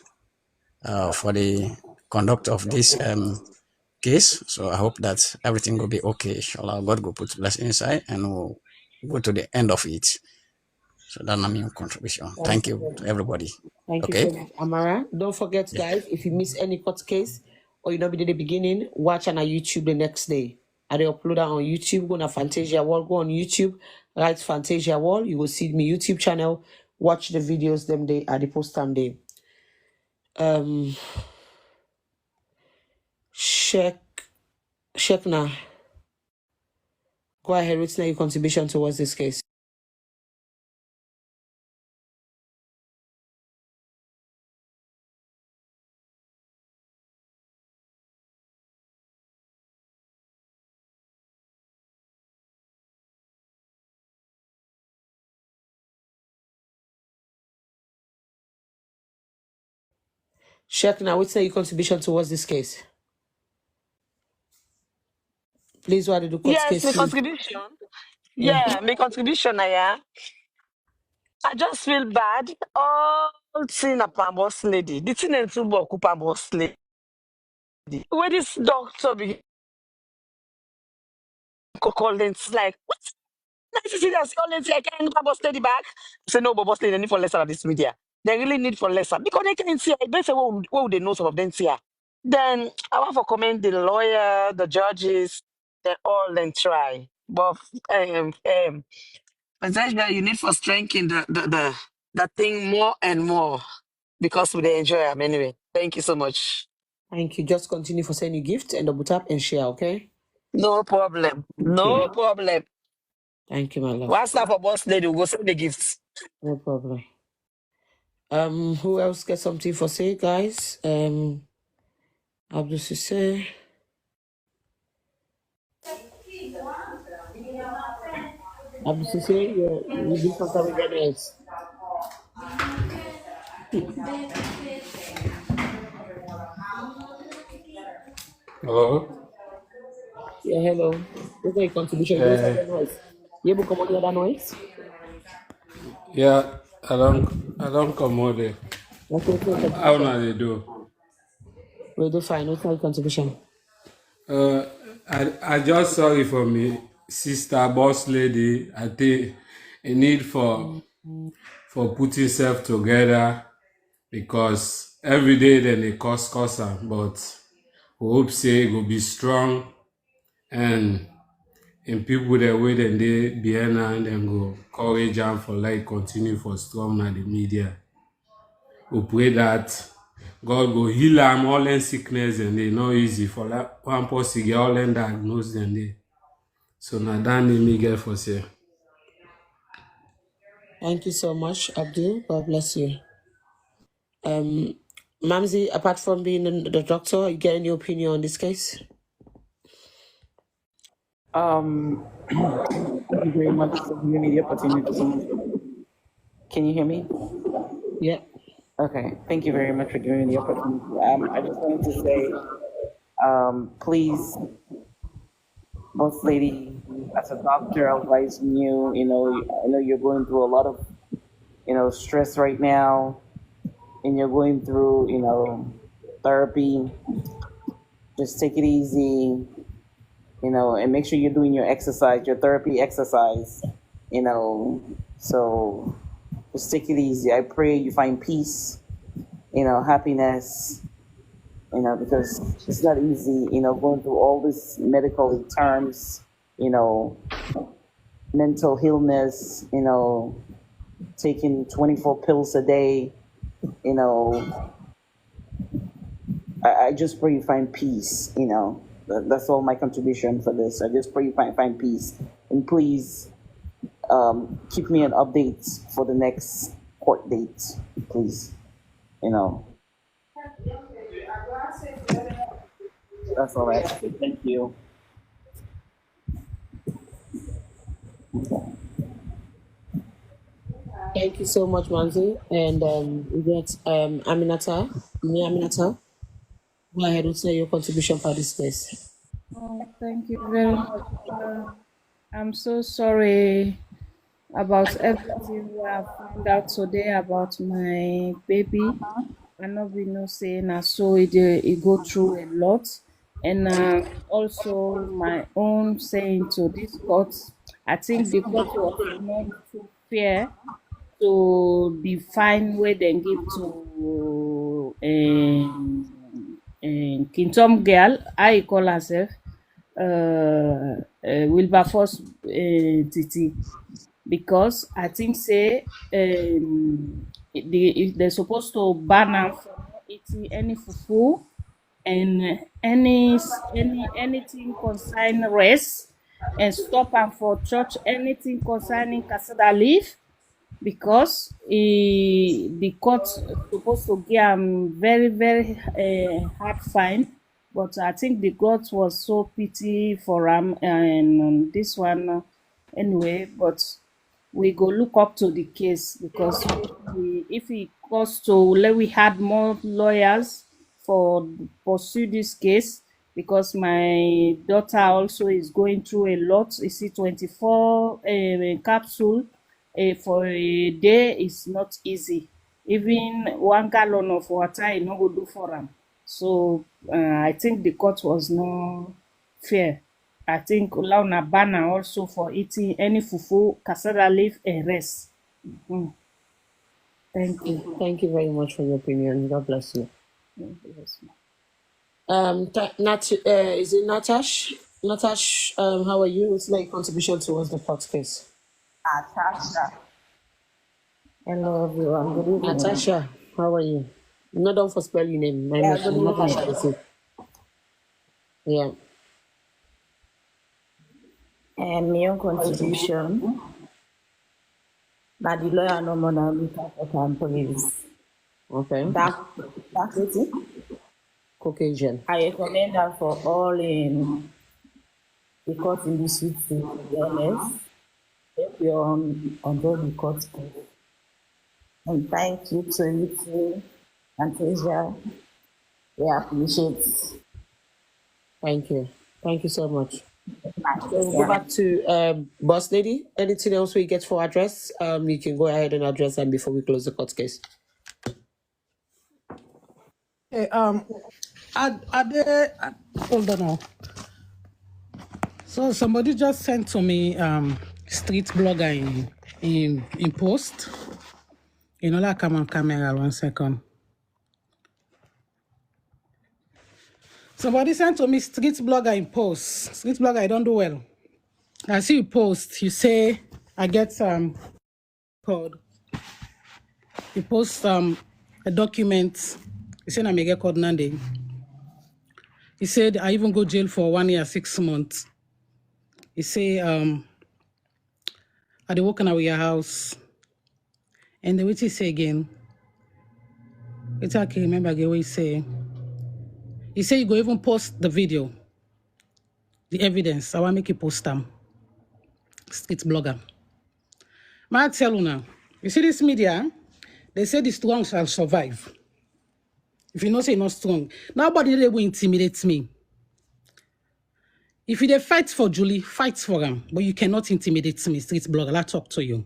for the conduct of this case. So I hope that everything will be okay. Inshallah, God will put blessing inside, and we'll go to the end of it. So that's my main contribution. Thank you to everybody. Thank you Okay. so much, Amara. Don't forget, guys, if you miss any court case or you don't be at the beginning, watch on our YouTube the next day. I will upload that on YouTube. Go to Fantasia Wall. Go on YouTube, write Fantasia Wall. You will see my YouTube channel. Watch the videos them day at the post time day. Check now. Go ahead, what's your contribution towards this case? Check now, what's your contribution towards this case? Please, what did the court Yes, case? my Please. contribution. Yeah. Yeah, my contribution, yeah. I just feel bad. All thing upon boss lady. The thing in two work upon boss lady. Where this doctor be calling, it's like, what? Nice to see that all lady, I can't boss lady back. Say no, but boss lady need for lesser of this media. They really need for lesser. Because they can't see it. They say, what would they know some of them see her? Then I want to commend the lawyer, the judges, they all then try. But Essentially, you need for strengthening the thing more and more because we dey enjoy them anyway. Thank you so much. Thank you. Just continue for sending gift and double tap and share, okay? No problem. No problem. Thank you, my love. What's that for boss lady? We'll go send the gifts. No problem. Who else get something for say, guys? Abdul Sisse. Abdul Sisse, you do something with your noise. Hello. Yeah, hello. What's your contribution? Give us Uh, some noise. You able to come out with that noise? yeah, I don't come out there. What's your How contribution? now they do? We do fine. What's your contribution? I just sorry for me sister boss lady. I think a need for putting self together because every day then they cause am, but we hope say go be strong and in people the way then they behind and then go courage and for like continue for strong na the media. We pray that God go heal am all them sickness and they not easy for like one person get all them diagnosed and they. So now that name me get for say. Thank you so much, Abdul. God bless you. Mamzi, apart from being the doctor, you get any opinion on this case? Thank you very much for giving me the opportunity. Can you hear me? Yeah. Okay. Thank you very much for giving me the opportunity. I just wanted to say, please, boss lady, as a doctor, I advise you. I know you're going through a lot of, stress right now, and you're going through, therapy. Just take it easy, and make sure you're doing your exercise, your therapy exercise, So just take it easy. I pray you find peace, happiness, because it's not easy, going through all this medical terms, mental illness, taking 24 pills a day, you know, I just pray you find peace, That's all my contribution for this. I just pray you find peace. And please keep me an update for the next court date, please. That's all I have to say. Thank you. Thank you so much, Mamzi. And we get Aminata. Aminata, go ahead and say your contribution for this case. Oh, thank you very much. I'm so sorry about everything we have found out today about my baby. I know we know saying I saw it go through a lot, and also my own saying to this court. I think the court was not too fair to define where they give to Kintom girl, I call herself Wilberforce Titi, because I think say if they're supposed to ban her from not eating any fufu and anything concern race, and stop am for church anything concerning cassava leaf, because the court supposed to give am very very hard fine, but I think the court was so pity for am, and this one anyway. But we go look up to the case, because if it goes to let we had more lawyers for pursue this case, because my daughter also is going through a lot. You see, 24 capsule for a day is not easy. Even 1 gallon of water e no go do for am. So I think the court was not fair. I think Launa Bana also for eating any fufu, cassava leaf, and rest. Mhm. Thank you. Thank you very much for your opinion. God bless you. Yes. Is it Natash? Natash, how are you? What's your contribution towards the court case? Natasha. Hello, everyone. Good evening. Natasha, how are you? Not done for spelling name. My Yeah, good Natasha evening. is it. Yeah. And my own contribution, that the lawyer no more than look at please. Okay. That city, Caucasian. I recommend that for all in the court in the city, to be honest. If you're on the court case. And thank you to you too, and Asia. We appreciate Thank you. Thank you so much. my So we'll go question. back to Boss Lady. Anything else we get for address? You can go ahead and address them before we close the court case. Hey, hold on now. So somebody just sent to me street blogger in post. You know, like come on camera 1 second. Somebody sent to me street blogger in post. Street blogger, I don't do well. I see you post, you say I get code. You post a document. You say I may get called Nande. He said I even go jail for 1 year, 6 months. He say I dey walking out your house. And then what he say again? It's I can remember again what he say. He say you go even post the video, the evidence. I want make you post them. Street blogger. I tell you now, you see this media, they say the strong shall survive. If you know say you're not strong, nobody will intimidate me. If you dey fight for Julie, fight for him. But you cannot intimidate me, street blogger. I'll talk to you.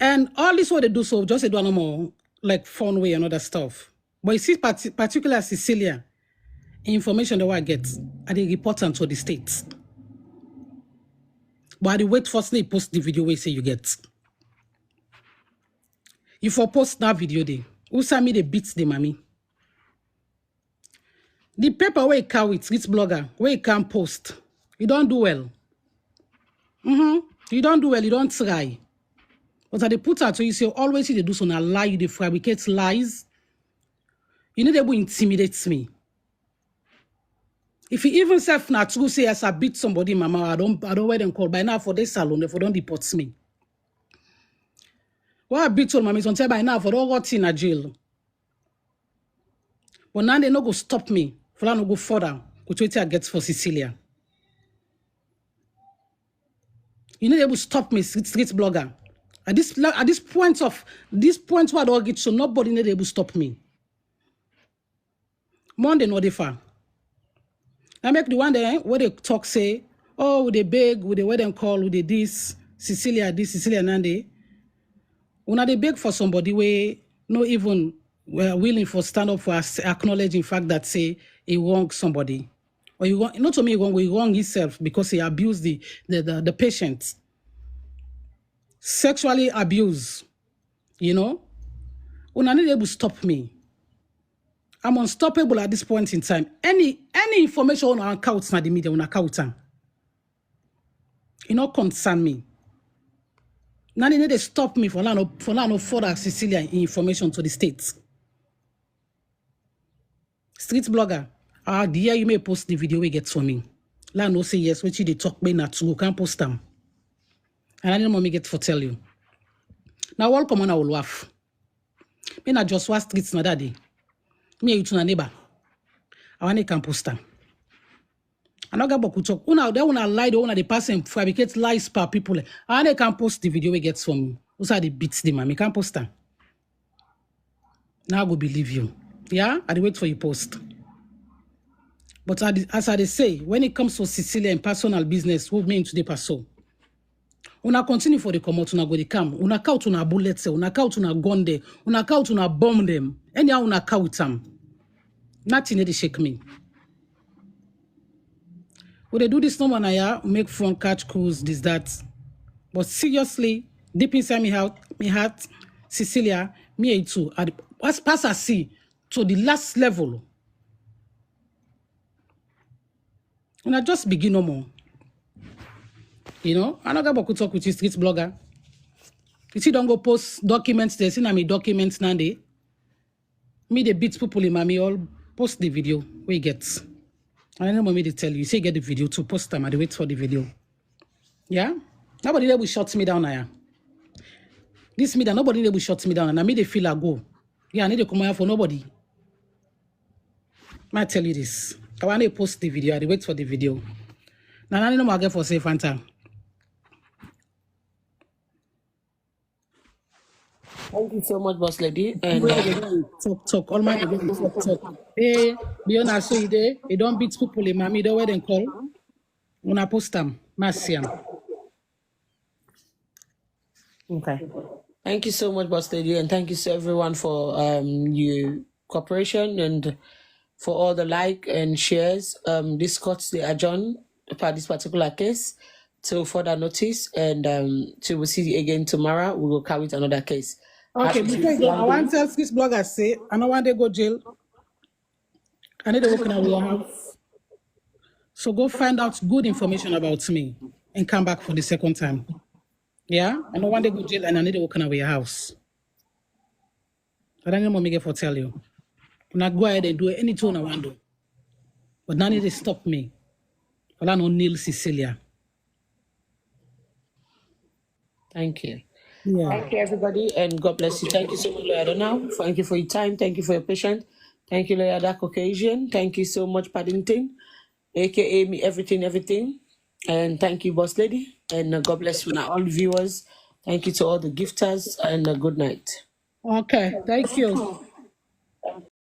And all this what they do, so just do no more like fun way and other stuff. But you see, particularly Cecelia, information that I get, I dey report them to the states. But I dey wait firstly post the video where say you get. You for post that video day. Who send me the beats the mommy? The paper where you can with street blogger, where you can post, you don't do well. You don't do well, you don't try. But I dey put out so you say always they do so now lie, they fabricate lies. You need to intimidate me. If you even self na true say as I beat somebody, mama, I don't wear them call by now for this salon, if don't deport me. Why I beat all mommy until by now for don't got in a jail. But now they no go stop me. For now no go further. Which way I get for Cecelia. You need to stop me, street blogger. At this point where I don't get so nobody need to stop me. Monday no dey far. I make the one there where they talk say, oh, with they beg, with the way them call, with the this, Cecelia Nande. When they beg for somebody where no even were willing for stand up for acknowledging fact that say he wrong somebody. Or you want not to me he wrong himself because he abused the patient. Sexually abused, you know? When I need able to stop me. I'm unstoppable at this point in time. Any information on our accounts na the media on account time. It not concern me. Now they need to stop me for no further Cecelia information to the states. Street blogger, the year you may post the video we get for me. La no say yes, which they talk me not to can't post them. And I didn't want me get for tell you. Now welcome on I will laugh. Me na just was streets na that day. Me you to na neighbor. I want to can post them. I don't get about talk. They wanna lie, they wanna the person fabricate lies per people. And they can post the video we get from me. Those are the beats them, man. Me can't post them. Now I go believe you. Yeah? I wait for you post. But as I say, when it comes to Cecelia and personal business, who mean today paso. Una continue for the come out, una go the come. Una count una bullets, una count una gun there, una count una bomb them. Anyhow una count them. Nothing they shake me. When they do this number now, make fun, catch crews, this, that. But seriously, deep inside me heart, Cecelia, me too. As pass I see to the last level. And I just begin no more. You know, I don't got to talk with you, street blogger. You see, don't go post documents there. See, I mean documents now. Me they beat people in mommy all post the video we get. I don't know me to tell you. Say get the video to post them. I wait for the video. Yeah? Nobody there will shut me down now. This me that nobody there will shut me down. And I me they feel I go. Yeah, I need to come here for nobody. I tell you this. I want to post the video. I wait for the video. Now I don't know what I get for safe Fanta. Thank you so much, boss lady. And Talk. All my talk. Hey, be honest, so you don't beat people in mommy. Don't wait and call. When I post them, Marcian. okay. Thank you so much, boss lady, and thank you to everyone for your cooperation and for all the like and shares. This court's the adjourn for this particular case till further notice, and till we see you again tomorrow. We will carry it another case. Okay, before you go, I want to tell this blogger say I don't want to go jail. I need to work in a warehouse. So go find out good information about me and come back for the second time. Yeah? I don't want to go jail and I need to work in a warehouse. I don't know what I for tell you. I'm not go ahead and do anything I want to do. But now need to stop me. Well, I know Neil Cecelia. Thank you. Yeah. Thank you, everybody, and God bless you. Thank you so much, Lawyer Donald. Thank you for your time. Thank you for your patience. Thank you, Lawyer Dark Occasion. Thank you so much, Paddington, aka me everything. And thank you, Boss Lady. And God bless you now, all viewers. Thank you to all the gifters, and good night. Okay, thank you.